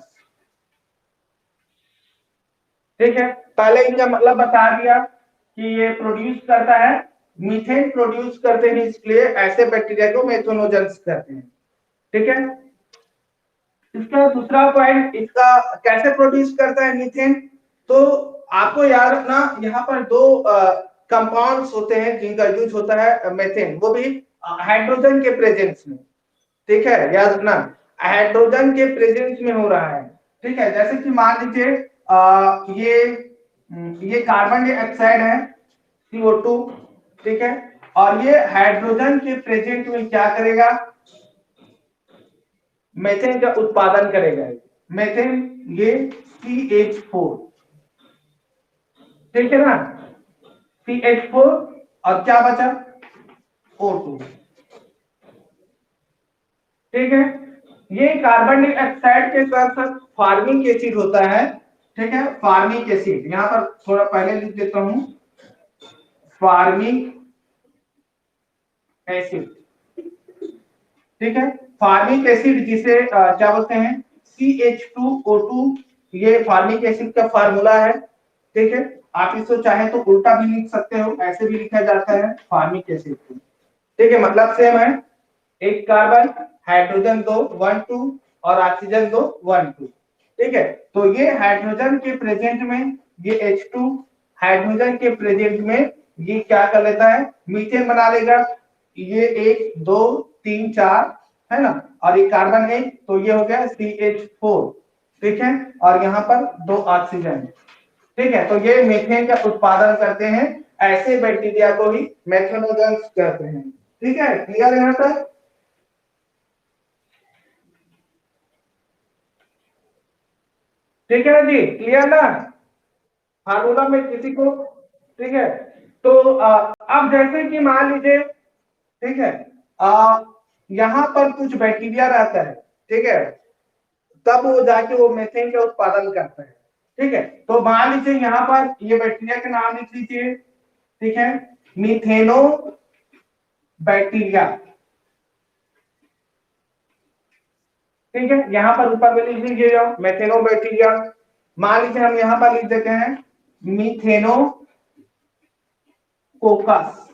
ठीक है, पहले इनका मतलब बता दिया कि ये प्रोड्यूस करता है, मीथेन प्रोड्यूस करते हैं, इसलिए ऐसे बैक्टीरिया को मेथनोजेंस कहते हैं। ठीक है, इसका दूसरा पॉइंट, इसका कैसे प्रोड्यूस करता है मीथेन, तो आपको याद रखना यहाँ पर दो कंपाउंड्स होते हैं जिनका यूज होता है मेथेन, वो भी हाइड्रोजन के प्रेजेंस में। ठीक है, याद रखना हाइड्रोजन के प्रेजेंस में हो रहा है। ठीक है, जैसे कि मान लीजिए ये कार्बन डाइऑक्साइड है CO2, ठीक है, और ये हाइड्रोजन के प्रेजेंट में क्या करेगा, मेथेन का उत्पादन करेगा। मेथेन ये CH4, ठीक है ना, CH4 और क्या बचा O2। ठीक है, ये कार्बन डाइऑक्साइड के साथ साथ फार्मिक एसिड होता है। ठीक है, फार्मिक एसिड यहां पर थोड़ा पहले लिख देता हूं, फार्मिक एसिड। ठीक है, फार्मिक एसिड जिसे क्या बोलते हैं CH2O2, ये फार्मिक एसिड का फार्मूला है। ठीक है, आप इसको चाहे तो उल्टा भी लिख सकते हो, ऐसे भी लिखा जाता है फार्मिक एसिड को। ठीक है, मतलब सेम है, एक कार्बन, हाइड्रोजन 2 1 2 और ऑक्सीजन 2 1 2। ठीक है, तो ये हाइड्रोजन के प्रेजेंट में ये H2 हाइड्रोजन के प्रेजेंट में ये क्या कर लेता है, मीथेन बना लेगा। ये 1 2 3 4 है ना, और ये कार्बन है तो ये हो गया CH4। ठीक है, और यहाँ पर 2 ऑक्सीजन। ठीक है, तो ये मीथेन का उत्पादन करते हैं, ऐसे बैक्टीरिया को ही मेथनोजेंस कहते हैं। ठीक है, क्लियर है यहाँ तक? ठीक है जी, क्लियर ना फार्मूला में किसी को? ठीक है, तो अब जैसे कि मान लीजिए, ठीक है, यहाँ पर कुछ बैक्टीरिया रहता है, ठीक है, तब वो जाके वो मेथेन का उत्पादन करता है। ठीक है, तो मान लीजिए यहाँ पर ये बैक्टीरिया का नाम लिख लीजिए। ठीक है, मीथेनो बैक्टीरिया। ठीक है, यहाँ पर ऊपर में लिख लीजिएगा मेथेनो बैक्टीरिया। मान लीजिए हम यहाँ पर लिख देते हैं मीथेनो कोकस।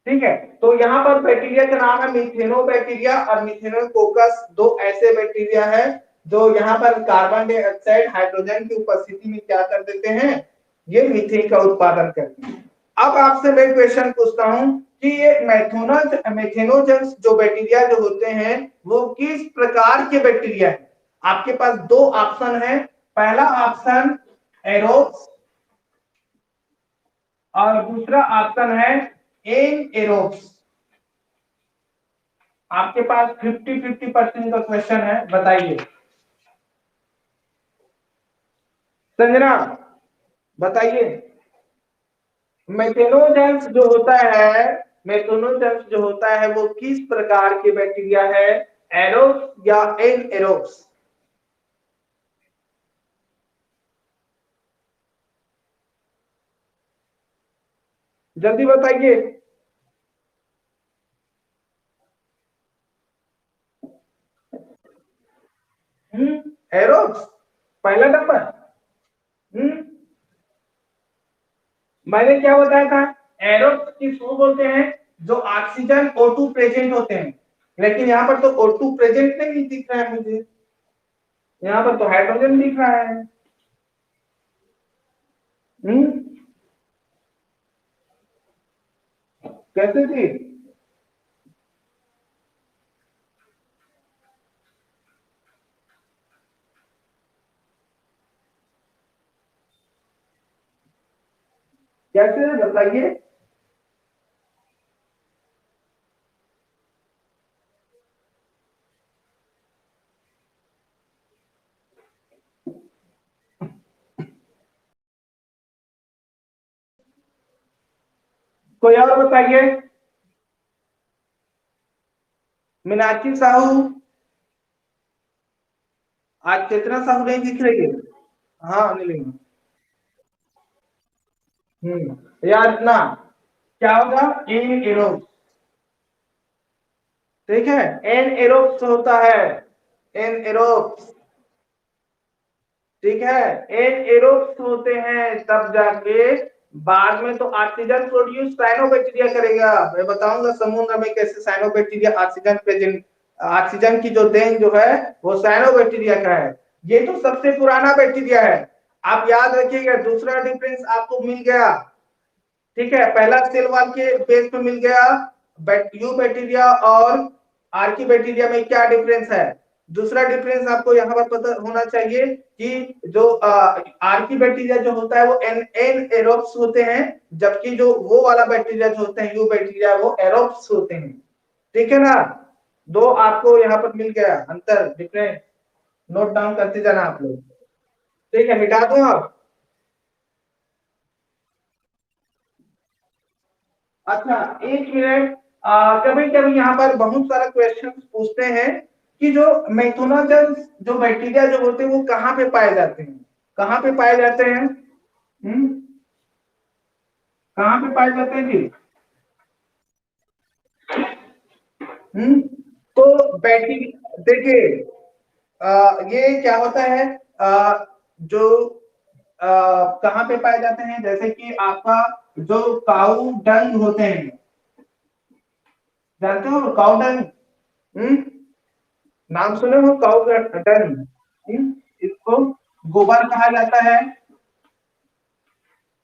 ठीक है, तो यहाँ पर बैक्टीरिया का नाम है मीथेनो बैक्टीरिया और मीथेनो कोकस, दो ऐसे बैक्टीरिया है जो यहाँ पर कार्बन डाइऑक्साइड हाइड्रोजन की उपस्थिति में क्या कर देते हैं, ये मीथेन का उत्पादन करते हैं। अब आपसे मैं क्वेश्चन पूछता हूं कि ये मेथेनोजेंस जो बैक्टीरिया जो होते हैं वो किस प्रकार के बैक्टीरिया है। आपके पास दो ऑप्शन है, पहला ऑप्शन एरोब्स और दूसरा ऑप्शन है एनएरोब्स। आपके पास 50-50% का क्वेश्चन है, बताइए संजना, बताइए मेथेनोजेंस जो होता है, मेथेनोजेंस जो होता है वो किस प्रकार के बैक्टीरिया है, एरोब्स या एनएरोब्स? जल्दी बताइए। एरोब्स पहला नंबर। हम्म मैंने क्या बताया था, एरोब्स किसको बोलते हैं, जो ऑक्सीजन O2 प्रेजेंट होते हैं, लेकिन यहाँ पर तो O2 प्रेजेंट नहीं दिख रहा है मुझे, यहाँ पर तो हाइड्रोजन दिख रहा है। हम्म कैसे थी? कैसे बताइए? कोई और बताइए। मीनाक्षी साहू, आज चेतना साहू नहीं दिख रही है। हाँ अनिल। याद ना, क्या होगा, इन एरोब्स। ठीक है, एन एरोब्स होता है, एन एरोब्स। ठीक है, एनएरोब्स होते हैं तब जाके बाद में तो ऑक्सीजन प्रोड्यूस साइनोबैक्टीरिया करेगा। मैं बताऊंगा समुद्र में कैसे साइनोबैक्टीरिया ऑक्सीजन प्रेजेंट, ऑक्सीजन की जो देन जो है वो साइनोबैक्टीरिया का है। ये तो सबसे पुराना बैक्टीरिया है। आप याद रखिएगा, दूसरा डिफरेंस आपको मिल गया। ठीक है, पहला सेल वॉल के पेज पे मिल गया यू बैक्टीरिया और आर्की बैक्टीरिया में क्या डिफरेंस है। दूसरा डिफरेंस आपको यहाँ पर पता होना चाहिए कि जो आर्की बैक्टीरिया जो होता है वो एन एरोब्स होते हैं, जबकि जो वो वाला बैक्टीरिया जो होते हैं यू बैक्टीरिया वो एरोब्स होते हैं। ठीक है ना, दो आपको यहाँ पर मिल गया अंतर डिफरेंस, नोट डाउन करते जाना आप लोग। ठीक है, मिटा दूं आप। अच्छा, एक मिनट। कभी कभी यहाँ पर बहुत सारा क्वेश्चन पूछते हैं कि जो मैथोनोजेंस जो बैक्टीरिया जो होते हैं वो कहाँ पे पाए जाते हैं, कहाँ पे पाए जाते हैं? कहाँ पे पाए जाते हैं जी? तो बैक्टीरिया देखिए, ये क्या होता है, जो कहाँ पे पाए जाते हैं, जैसे कि आपका जो काऊ डंग होते हैं, जानते हो काऊ डंग? नाम सुने हो काऊ डंग? इसको गोबर कहा जाता है।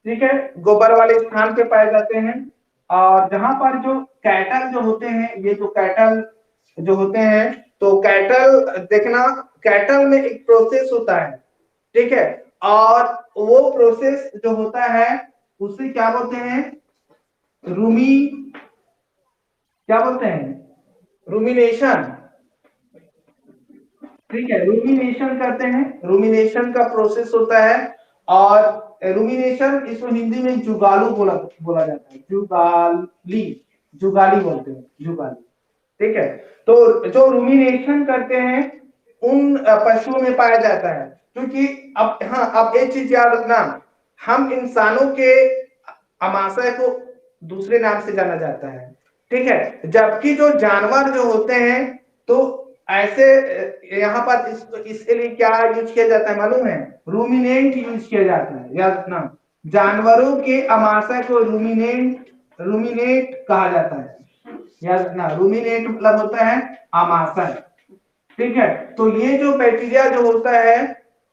ठीक है, गोबर वाले स्थान पे पाए जाते हैं। और जहां पर जो कैटल जो होते हैं, ये जो कैटल जो होते हैं, तो कैटल देखना, कैटल में एक प्रोसेस होता है। ठीक है, और वो प्रोसेस जो होता है उसे क्या बोलते हैं? रूमी, क्या बोलते हैं? रूमिनेशन। ठीक है, रूमिनेशन करते हैं, रूमिनेशन का प्रोसेस होता है। और रूमिनेशन इसको हिंदी में जुगालू बोला बोला जाता है, जुगाली, जुगाली बोलते हैं, जुगाली। ठीक है, तो जो रूमिनेशन करते हैं उन पशुओं में पाया जाता है। क्योंकि अब हाँ, अब एक चीज याद रखना, हम इंसानों के आमाशय को दूसरे नाम से जाना जाता है। ठीक है, जबकि जो जानवर जो होते हैं, तो ऐसे यहाँ पर इसके लिए क्या यूज किया जाता है मालूम है? रूमिनेंट यूज किया जाता है, याद रखना। जानवरों के आमाशय को रूमिनेंट, रूमिनेट कहा जाता है, याद रखना। रूमिनेट मतलब होता है आमाशय। ठीक है, तो ये जो बैक्टीरिया जो होता है,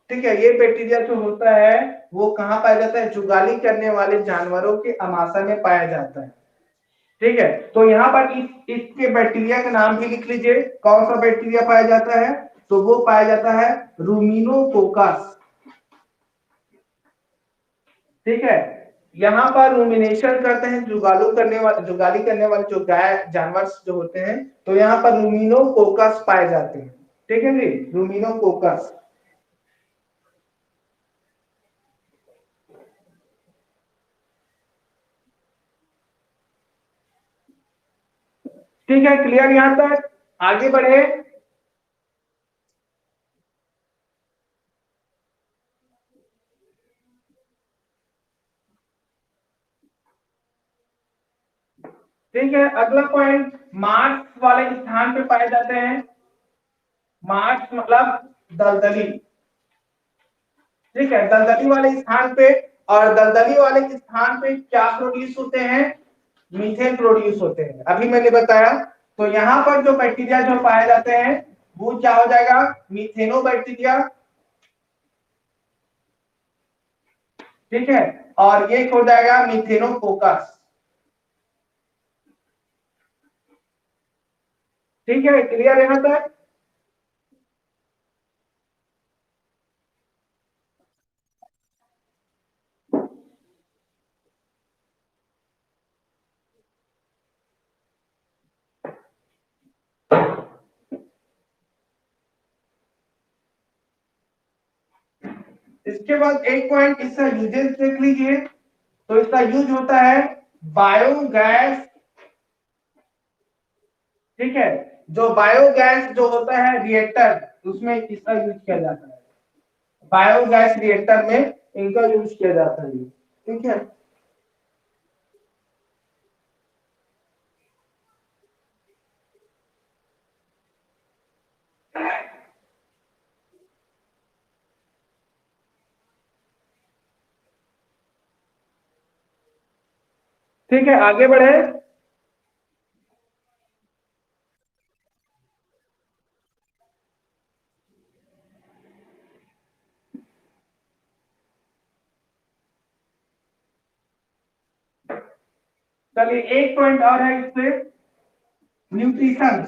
ठीक है, ये बैक्टीरिया जो होता है वो कहाँ पाया जाता है? जुगाली करने वाले जानवरों के आमाशय में पाया जाता है। ठीक है, तो यहाँ पर इसके बैक्टीरिया का नाम भी लिख लीजिए, कौन सा बैक्टीरिया पाया जाता है? तो वो पाया जाता है रूमिनोकोकस। ठीक है, यहाँ पर रूमिनेशन करते हैं, जुगालू करने वाले, जुगाली करने वाले जो गाय जानवर जो होते हैं, तो यहाँ पर रूमिनोकोकस पाए जाते हैं। ठीक है जी, रूमिनोकोकस। ठीक है, क्लियर यहाँ तक? आगे बढ़े। ठीक है, अगला पॉइंट, मार्स वाले स्थान पे पाए जाते हैं। मार्स मतलब दलदली। ठीक है, दलदली वाले स्थान पे, और दलदली वाले स्थान पे क्या प्रोड्यूस होते हैं? मीथेन प्रोड्यूस होते हैं, अभी मैंने बताया। तो यहाँ पर जो बैक्टीरिया जो पाए जाते हैं वो क्या हो जाएगा? मीथेनो बैक्टीरिया। ठीक है, और ये हो जाएगा मीथेनोकोकस। ठीक है, क्लियर यहाँ तक? इसके बाद एक पॉइंट इसका यूजेस देख लीजिए। तो इसका यूज होता है बायोगैस। ठीक है, जो बायोगैस जो होता है रिएक्टर, उसमें इसका यूज किया जाता है। बायोगैस रिएक्टर में इनका यूज किया जाता है। ठीक है, ठीक है, आगे बढ़े। चलिए एक पॉइंट और है इससे, न्यूट्रिशन।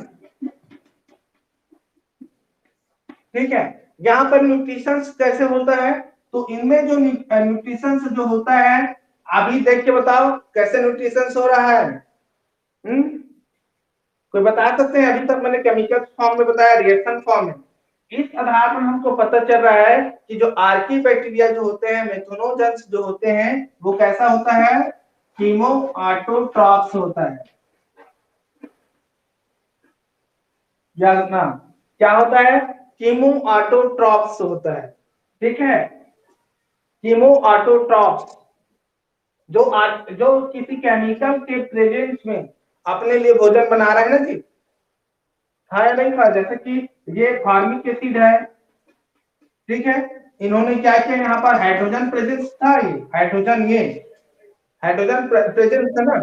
ठीक है, यहाँ पर न्यूट्रिशन कैसे होता है, तो इनमें जो न्यूट्रिशन जो होता है, अभी देख के बताओ कैसे न्यूट्रिशन हो रहा है। कोई बता सकते हैं? अभी तक मैंने केमिकल फॉर्म में बताया, रिएक्शन फॉर्म में। इस आधार पर हमको पता चल रहा है कि जो आर्की बैक्टीरिया जो होते हैं, मेथनोजेंस जो होते हैं, वो कैसा होता है, कीमो ऑटोट्रॉप्स होता है। याद ना, क्या होता है, कीमो ऑटोट्रॉप्स होता है। ठीक है, कीमो ऑटोट्रॉप्स जो किसी केमिकल के प्रेजेंस में अपने लिए भोजन बना रहा है ना जी, हाँ या नहीं था, जैसे कि ये फार्मिक एसिड है। ठीक है, इन्होंने क्या किया, यहाँ पर हाइड्रोजन प्रेजेंस था, ये हाइड्रोजन प्रेजेंस था ना।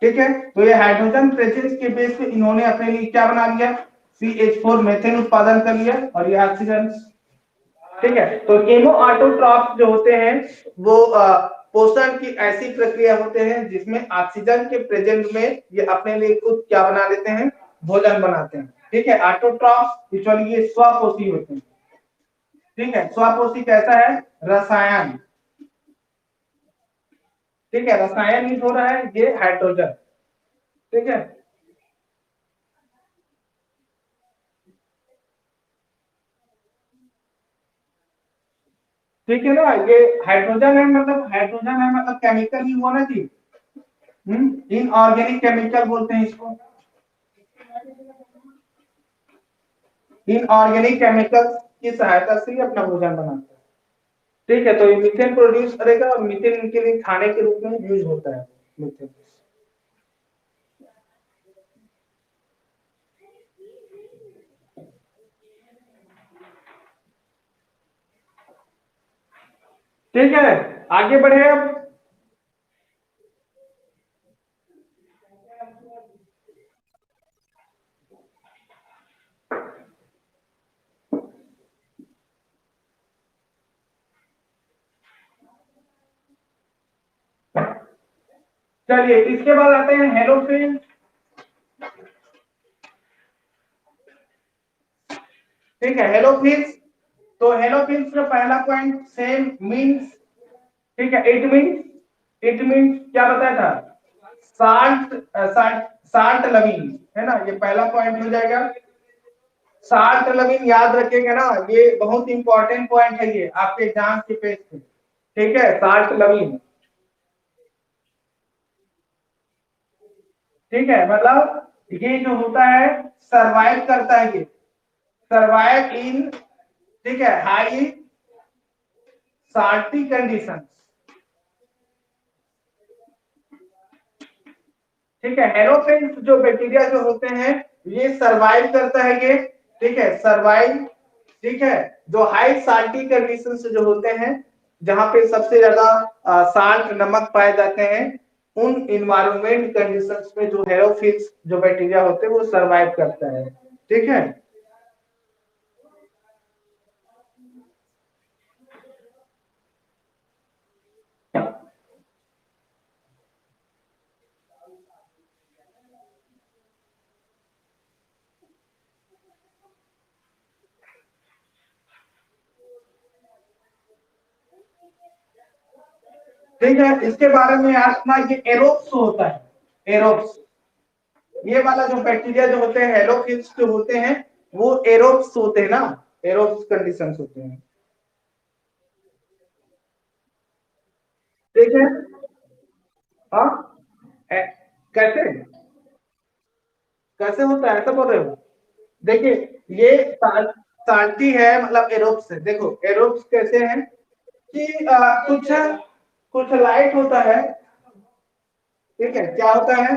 ठीक है, तो ये हाइड्रोजन प्रेजेंस के बेस पे इन्होंने अपने लिए क्या बना लिया, CH4 मेथेन उत्पादन कर लिया, और ये ऑक्सीजन। ठीक है, तो केमो ऑटोट्रॉप्स जो होते हैं वो पोषण की ऐसी प्रक्रिया होते हैं जिसमें ऑक्सीजन के प्रेजेंट में ये अपने लिए खुद क्या बना लेते हैं, भोजन बनाते हैं। ठीक है, ऑटोट्रॉप्स एक्चुअली ये स्वपोषी होते हैं। ठीक है, स्वपोषी कैसा है, रसायन। ठीक है, रसायन यूज हो रहा है, ये हाइड्रोजन। ठीक है, ठीक है ना, ये हाइड्रोजन है मतलब केमिकल ही हुआ ना जी। इनऑर्गेनिक केमिकल बोलते हैं इसको, इनऑर्गेनिक केमिकल की सहायता से ही अपना भोजन बनाते हैं। ठीक है, तो ये मीथेन प्रोड्यूस करेगा, और मीथेन इनके लिए खाने के रूप में यूज होता है, मीथेन। ठीक है, आगे बढ़े अब। चलिए इसके बाद आते हैं हेलोफिल। ठीक है, हेलोफिल्स, तो हेलोफिल्स का पहला पॉइंट सेम मीन्स। ठीक है, इट मीन्स क्या बताया था, साल्ट, साल्ट लविंग, है ना, ये पहला पॉइंट हो जाएगा। साल्ट लविंग याद रखेंगे ना, ये बहुत इंपॉर्टेंट पॉइंट है ये आपके एग्जाम के पेज पे। ठीक है, साल्ट लविंग। ठीक है, मतलब ये जो होता है सरवाइव करता है, ये सरवाइव इन, ठीक है, हाई साल्टी कंडीशन। ठीक है, हेलोफिल्स जो बैक्टीरिया जो होते हैं, ये सरवाइव करता है ये। ठीक है, सरवाइव। ठीक है, जो हाई साल्टी कंडीशन से जो होते हैं, जहां पे सबसे ज्यादा साल्ट नमक पाए जाते हैं, उन इन्वायरमेंट कंडीशंस में जो हेलोफिल्स जो बैक्टीरिया होते हैं वो सरवाइव करता है। ठीक है, ठीक है, इसके बारे में याद रखना, ये एरोब्स होता है, एरोब्स। ये वाला जो बैक्टीरिया जो होते हैं, हेलोफिल्स जो होते हैं, वो एरोब्स होते हैं ना, एरोब्स कंडीशंस होते हैं। ठीक है, हाँ, कैसे कैसे होता है ऐसा बोल रहे हो? देखिए, ये साल्टी है, मतलब एरोब्स है। देखो एरोब्स कैसे हैं कि कुछ कुछ लाइट होता है। ठीक है, क्या होता है,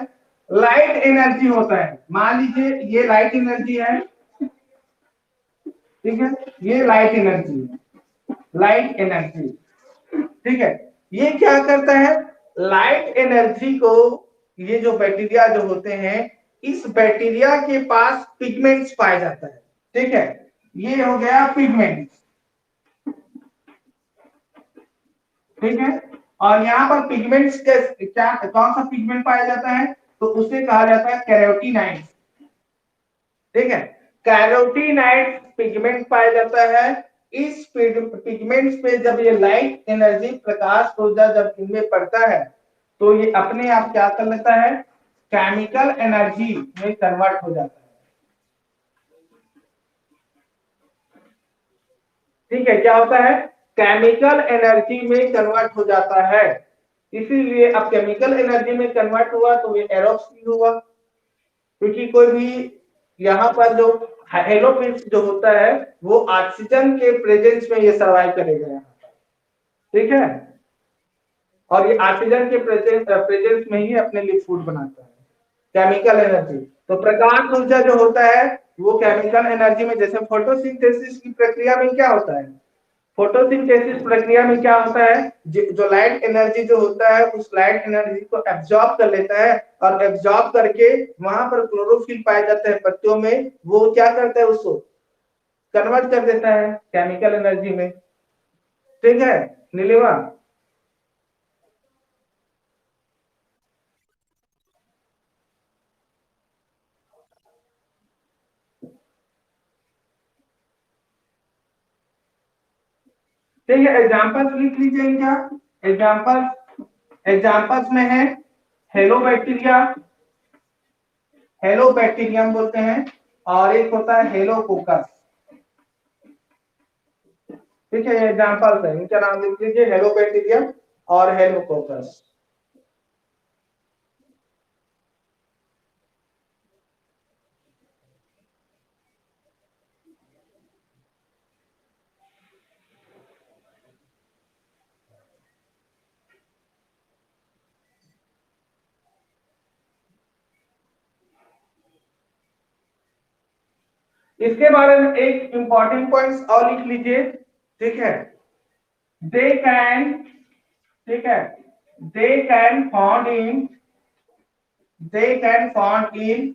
लाइट एनर्जी होता है। मान लीजिए ये लाइट एनर्जी है। ठीक है, ये लाइट एनर्जी है, लाइट एनर्जी। ठीक है, ये क्या करता है, लाइट एनर्जी को, ये जो बैक्टीरिया जो होते हैं, इस बैक्टीरिया के पास पिगमेंट्स पाया जाता है। ठीक है, ये हो गया पिगमेंट। ठीक है, और यहाँ पर पिगमेंट्स के क्या, कौन सा पिगमेंट पाया जाता है, तो उसे कहा जाता है कैरोटीनाइड। ठीक है, कैरोटीनाइड पिगमेंट पाया जाता है। इस पिगमेंट्स पे जब ये लाइट एनर्जी, प्रकाश ऊर्जा जब इनमें पड़ता है, तो ये अपने आप क्या कर लेता है, केमिकल एनर्जी में कन्वर्ट हो जाता है। ठीक है, क्या होता है, केमिकल एनर्जी में कन्वर्ट हो जाता है। इसीलिए अब केमिकल एनर्जी में कन्वर्ट हुआ तो ये एरोक्सिल हुआ, क्योंकि कोई भी यहाँ पर जो हेलोफिल्स जो होता है वो ऑक्सीजन के प्रेजेंस में ये सर्वाइव करेगा यहाँ पर। ठीक है, और ये ऑक्सीजन के प्रेजेंस में ही अपने लिए फूड बनाता है। केमिकल एनर्जी, तो प्रकाश ऊर्जा जो होता है वो केमिकल एनर्जी में, जैसे फोटोसिंथेसिस की प्रक्रिया में क्या होता है, फोटोसिंथेसिस प्रक्रिया में क्या होता है, जो लाइट एनर्जी जो होता है उस लाइट एनर्जी को एब्जॉर्ब कर लेता है, और एब्जॉर्ब करके वहां पर क्लोरोफिल पाया जाता है पत्तियों में, वो क्या करता है, उसको कन्वर्ट कर देता है केमिकल एनर्जी में। ठीक है नीलिमा, ठीक है, एग्जांपल्स लिख लीजिए इनका। एग्जांपल्स में है हेलो बैक्टीरिया, हेलो बैक्टीरियम बोलते हैं, और एक होता है हेलोकोकस। ठीक है, ये एग्जांपल्स है, इनका नाम लिख लीजिए, हेलो बैक्टीरियम और हेलोकोकस। इसके बारे में एक इंपॉर्टेंट पॉइंट्स और लिख लीजिए। ठीक है, दे कैन, ठीक है, दे can found in, they can found in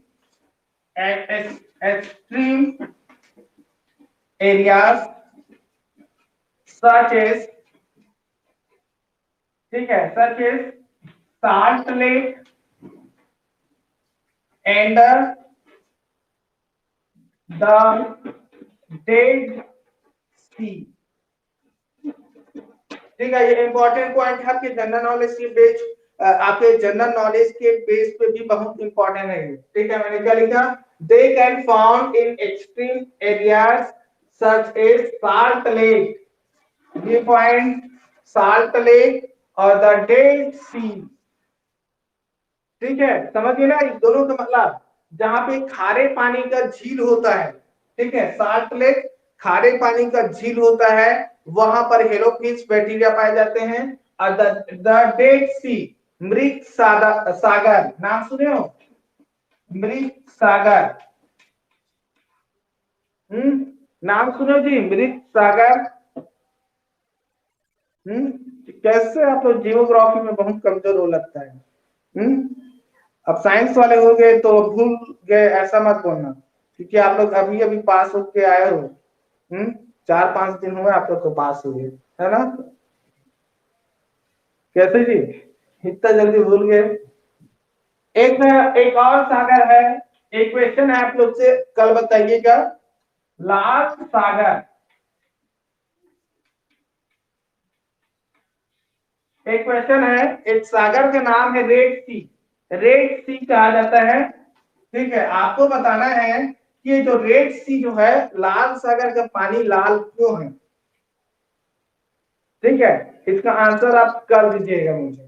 extreme areas such as, ठीक है, such as salt lake and the dead sea। ठीक है, ये इंपॉर्टेंट पॉइंट है आपके जनरल नॉलेज के बेस, आपके जनरल नॉलेज के बेस पे भी बहुत इंपॉर्टेंट है। ठीक है, मैंने क्या लिखा, they can found in extreme areas such as salt lake, ये पॉइंट साल्ट लेक और द डेड सी। ठीक है, समझिए ना, इस दोनों का मतलब, जहां पे खारे पानी का झील होता है, ठीक है, साल्ट लेक खारे पानी का झील होता है, वहां पर हेलोफिल्स बैक्टीरिया पाए जाते हैं। और द डेड सी, मृत सागर, नाम सुने हो, मृत सागर, नाम सुनो जी, मृत सागर। कैसे आप लोग जियोग्राफी में बहुत कमजोर हो लगता है। अब साइंस वाले हो गए तो भूल गए ऐसा मत बोलना, क्योंकि आप लोग अभी अभी पास होके आए हो। 4-5 दिन हुए आप लोग को पास हुए, है ना। कैसे जी इतना जल्दी भूल गए। एक और सागर है, एक क्वेश्चन है आप लोग से, कल बताइएगा, लाल सागर। एक क्वेश्चन है, एक सागर का नाम है रेड सी, रेड सी कहा जाता है। ठीक है, आपको बताना है कि जो रेड सी जो है, लाल सागर का पानी लाल क्यों है। ठीक है, इसका आंसर आप कर दीजिएगा मुझे।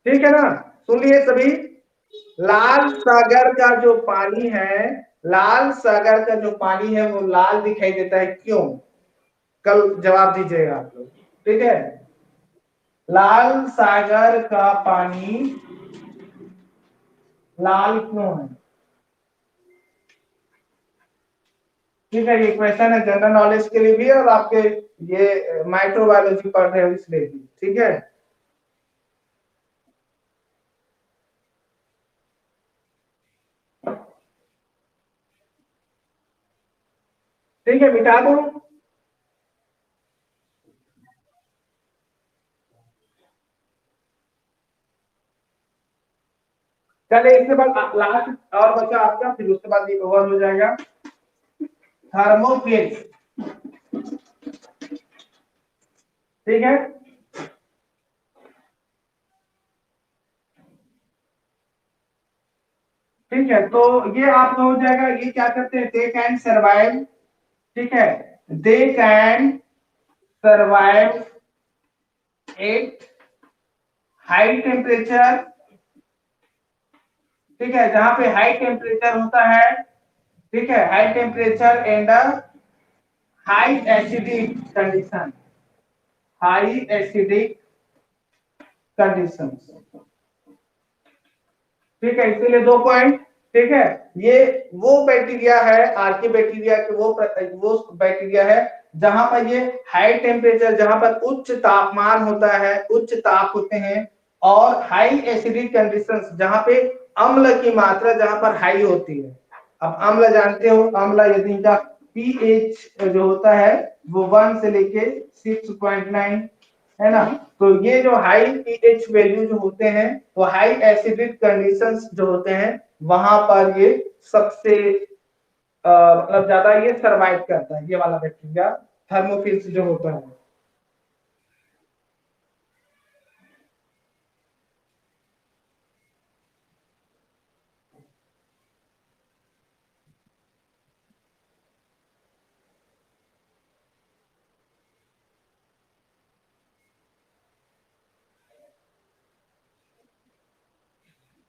ठीक है ना, सुनिए सभी, लाल सागर का जो पानी है, लाल सागर का जो पानी है वो लाल दिखाई देता है, क्यों, कल जवाब दीजिएगा आप लोग। ठीक है, लाल सागर का पानी लाल क्यों है। ठीक है, ये क्वेश्चन है जनरल नॉलेज के लिए भी, और आपके ये माइक्रोबायोलॉजी पढ़ रहे हो इसलिए भी। ठीक है, ठीक है, मिटा दो। चलिए इसके बाद लास्ट और बचा आपका, फिर उसके बाद ये ओवर हो जाएगा। थर्मोफिल्स, ठीक है, ठीक है। तो ये आपका हो जाएगा, ये क्या करते हैं, दे कैन सर्वाइव, ठीक है, दे can survive at high temperature, ठीक है, जहां पे हाई टेम्परेचर होता है, ठीक है, high temperature and high acidic condition, high acidic condition, ठीक है, इसीलिए 2 पॉइंट, ठीक है। ये वो बैक्टीरिया है, आर्की बैक्टीरिया के वो बैक्टीरिया है जहां पर ये हाई टेम्परेचर, जहां पर उच्च तापमान होता है, उच्च ताप होते हैं, और हाई एसिडिक कंडीशंस, जहां पे अम्ल की मात्रा जहां पर हाई होती है। अब अम्ल जानते हो, अम्ल यदि इनका पीएच जो होता है वो 1 से लेके 6.9 है ना, तो ये जो हाई पीएच वैल्यू जो होते हैं, वो हाई एसिडिक कंडीशंस जो होते हैं, वहां पर ये सबसे मतलब ज्यादा ये सरवाइव करता है, ये वाला बैक्टीरिया थर्मोफिल्स जो होता है।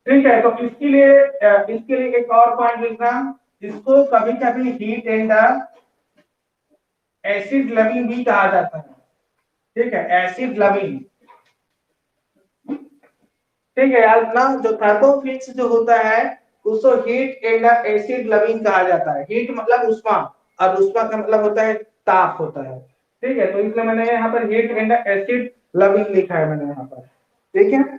ठीक है, तो इसके लिए एक और पॉइंट लिखना, इसको कभी कभी हीट एंड एसिड लविंग भी कहा जाता है, ठीक है, एसिड लविंग, ठीक है यार ना, जो थर्मोफिल्स जो होता है उसको हीट एंड एसिड लविंग कहा जाता है। हीट मतलब उष्मा, और उष्मा का मतलब होता है ताप होता है, ठीक है, तो इसलिए मैंने यहाँ पर हीट एंड एसिड लविंग लिखा है मैंने यहाँ पर, ठीक है,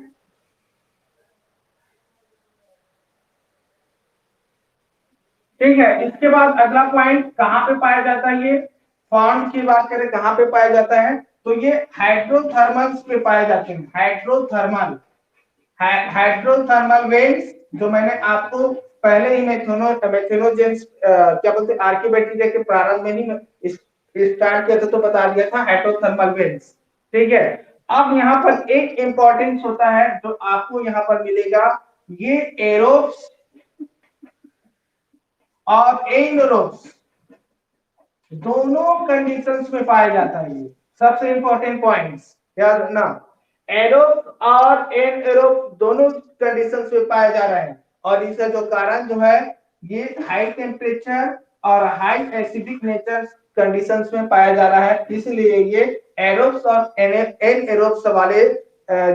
ठीक है। इसके बाद अगला पॉइंट कहाँ पे पाया जाता है, ये फॉर्म की बात करें कहाँ पे पाया जाता है, तो ये हाइड्रोथर्मल्स पे पाए जाते हैं, हाइड्रोथर्मल, हाइड्रोथर्मल वेंट्स, जो मैंने आपको पहले ही मेथेनोजेंस क्या बोलते हैं आर्की बैक्टीरिया के प्रारंभ में ही स्टार्ट किया था, तो बता दिया था हाइड्रोथर्मल वेंट्स, ठीक है। अब यहाँ पर एक इंपॉर्टेंस होता है जो आपको यहाँ पर मिलेगा, ये एरोब्स और एनरोब्स दोनों कंडीशंस में पाया जाता है। ये सबसे इंपॉर्टेंट पॉइंट्स याद रखना, एरोब और एनएरोब दोनों कंडीशंस में पाया जा रहा है, और इसका जो कारण जो है, ये हाई टेम्परेचर और हाई एसिडिक नेचर कंडीशंस में पाया जा रहा है, इसलिए ये एरोब्स और एनएरोब्स वाले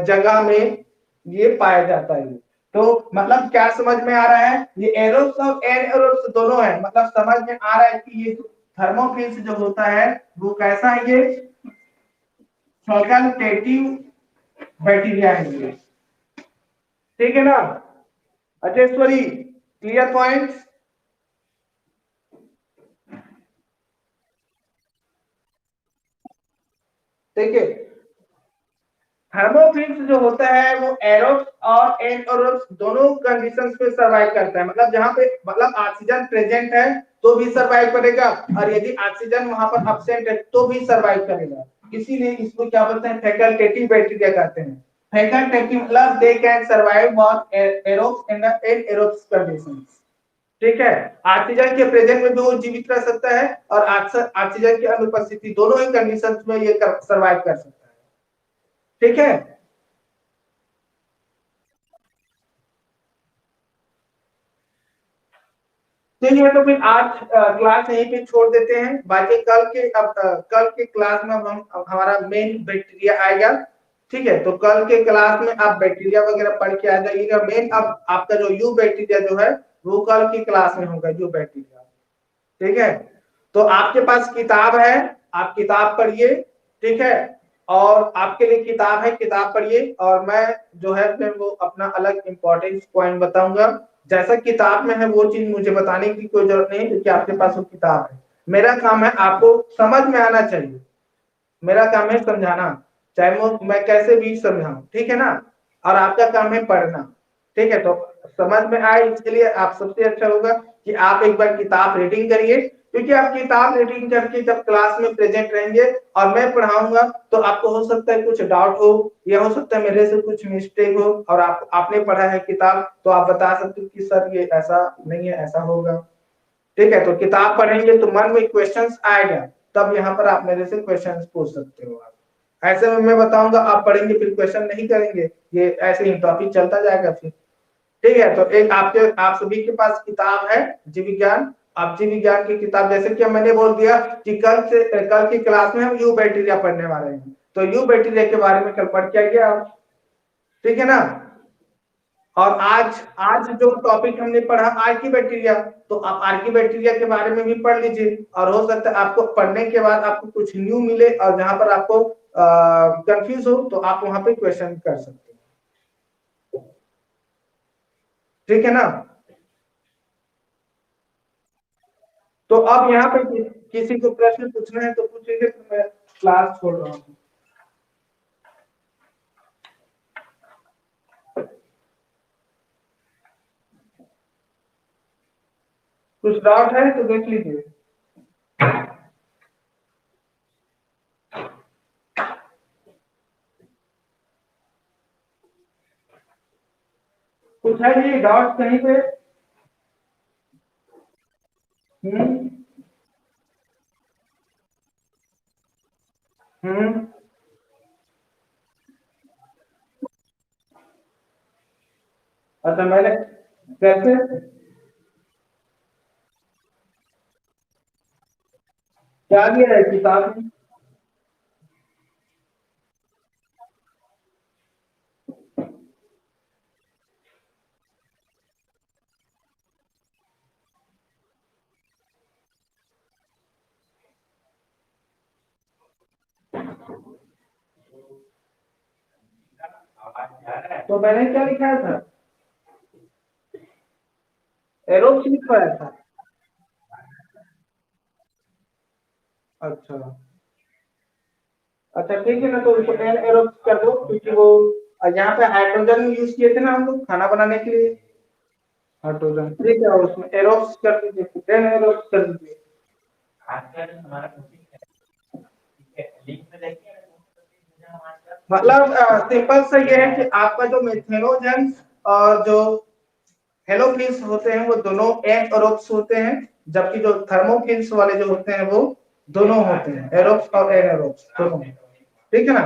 जगह में ये पाया जाता है। तो मतलब क्या समझ में आ रहा है, ये एरोब्स और एनएरोब्स दोनों है, मतलब समझ में आ रहा है कि ये थर्मोफिल्स जो होता है वो कैसा है, ये फैकल्टेटिव बैक्टीरिया है ये, ठीक है ना अजेश्वरी, क्लियर पॉइंट्स, ठीक है। थर्मोफिल्स जो होता है वो एरोब्स और एनएरोब्स दोनों कंडीशंस पे सरवाइव करता है, मतलब जहां पे मतलब ऑक्सीजन प्रेजेंट है तो भी सरवाइव करेगा, और यदि ऑक्सीजन वहां पर एब्सेंट है तो भी सरवाइव करेगा, इसीलिए इसको क्या बोलते हैं, फैकल्टेटिव बैक्टीरिया कहते हैं। फैकल्टेटिव मतलब they can survive both aerobes and anaerobes conditions, ठीक है। ऑक्सीजन के प्रेजेंट में भी वो जीवित रह सकता है, और ऑक्सीजन की अनुपस्थिति, दोनों ही कंडीशंस में ये सरवाइव कर सकता है, ठीक है। चलिए तो फिर आज क्लास यहीं पे छोड़ देते हैं, बाकी कल के क्लास में हम हमारा मेन बैक्टीरिया आएगा, ठीक है। तो कल के क्लास में आप बैक्टीरिया वगैरह पढ़ के आ जाइएगा, मेन अब आपका जो यू बैक्टीरिया जो है वो कल की क्लास में होगा, यू बैक्टीरिया, ठीक है। तो आपके पास किताब है, आप किताब पढ़िए, ठीक है, और आपके लिए किताब है, किताब पढ़िए, और मैं जो है फिर वो अपना अलग इंपॉर्टेंट पॉइंट बताऊंगा, जैसा किताब में है वो चीज मुझे बताने की कोई जरूरत नहीं, क्योंकि आपके पास वो किताब है। मेरा काम है आपको समझ में आना चाहिए, मेरा काम है समझाना, चाहे वो मैं कैसे भी समझाऊं, ठीक है ना। और आपका काम है पढ़ना, ठीक है। तो समझ में आए इसके लिए आप सबसे अच्छा होगा कि आप एक बार किताब रीडिंग करिए, क्योंकि आप किताब रीडिंग करके जब क्लास में प्रेजेंट रहेंगे और मैं पढ़ाऊंगा तो आपको हो सकता है कुछ डाउट हो, या हो सकता है मेरे से कुछ मिस्टेक हो, और आपने पढ़ा है किताब तो आप बता सकते हो कि सर ये ऐसा नहीं है, ऐसा होगा, ठीक है। तो किताब पढ़ेंगे तो मन में क्वेश्चंस आएगा, तब यहाँ पर आप मेरे से क्वेश्चंस पूछ सकते हो। आप ऐसे में मैं बताऊंगा, आप पढ़ेंगे फिर क्वेश्चन नहीं करेंगे, ये ऐसे ही टॉपिक चलता जाएगा फिर, ठीक है। तो एक आप सभी के पास किताब है जीव विज्ञान, आप जीव विज्ञान की किताब, जैसे कि मैंने बोल दिया कि कल की क्लास में हम यू बैक्टीरिया पढ़ने वाले हैं, तो यू बैक्टीरिया के बारे में कल पढ़ के आइए आप, ठीक है ना। और आज आज जो टॉपिक हमने पढ़ा आर्की बैक्टीरिया, तो आप आर्की बैक्टीरिया के बारे में भी पढ़ लीजिए, और हो सकता है आपको पढ़ने के बाद आपको कुछ न्यू मिले, और जहां पर आपको कंफ्यूज हो तो आप वहां पे क्वेश्चन कर सकते हो, ठीक है ना। तो अब यहाँ पे किसी को प्रश्न पूछना है तो पूछेंगे, तो मैं क्लास छोड़ रहा हूँ। कुछ डाउट है तो देख लीजिए। कुछ है जी डाउट कहीं पे? हम्म हम्म अच्छा, मैंने कैसे? क्या दिया है किताब में? तो मैंने क्या लिखा था? एरोब्स लिखवाया था। अच्छा अच्छा, ठीक है ना, तो उसको एन एरोब्स कर दो, क्योंकि वो यहाँ पे हाइड्रोजन यूज किए थे ना हम लोग खाना बनाने के लिए, हाइड्रोजन, ठीक है, और उसमें एरोब्स कर दीजिए, एन एरोब्स कर दीजिए। मतलब सिंपल सा ये है कि आपका जो मेथेनोजन और जो हेलोफिल्स होते हैं वो दोनों एन एरोब्स होते हैं, जबकि जो थर्मोफिल्स वाले जो होते हैं वो दोनों होते हैं, एरोब्स और एन एरोब्स दोनों, ठीक है ना।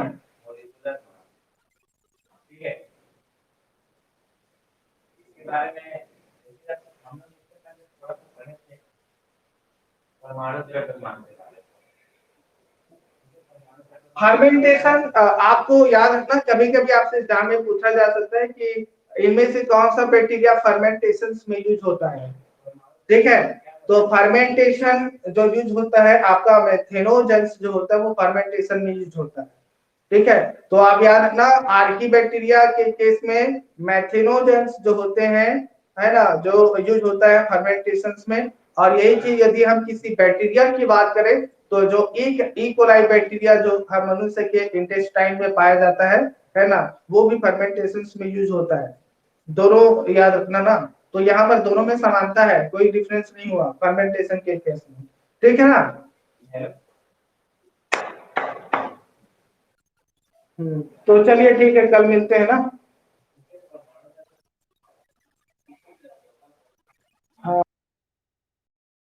फर्मेंटेशन आपको याद रखना, कभी कभी आपसे एग्जाम में पूछा जा सकता है कि इनमें से कौन सा बैक्टीरिया फर्मेंटेशन में यूज होता है, ठीक है। तो फर्मेंटेशन जो यूज होता है आपका मेथेनोजेंस जो होता है वो फर्मेंटेशन में यूज होता है, ठीक है। तो आप याद रखना, आर्की बैक्टीरिया के केस में मैथिनोजेंस जो होते हैं, है ना, जो यूज होता है फर्मेंटेशन में। और यही चीज यदि हम किसी बैक्टीरिया की बात करें, तो जो ई कोलाई बैक्टीरिया जो हम मनुष्य के इंटेस्टाइन में पाया जाता है ना, वो भी फर्मेंटेशन में यूज होता है। दोनों याद रखना ना। तो यहाँ पर दोनों में समानता है, कोई डिफरेंस नहीं हुआ फर्मेंटेशन के केस में, ठीक है ना। तो चलिए ठीक है, कल मिलते हैं ना।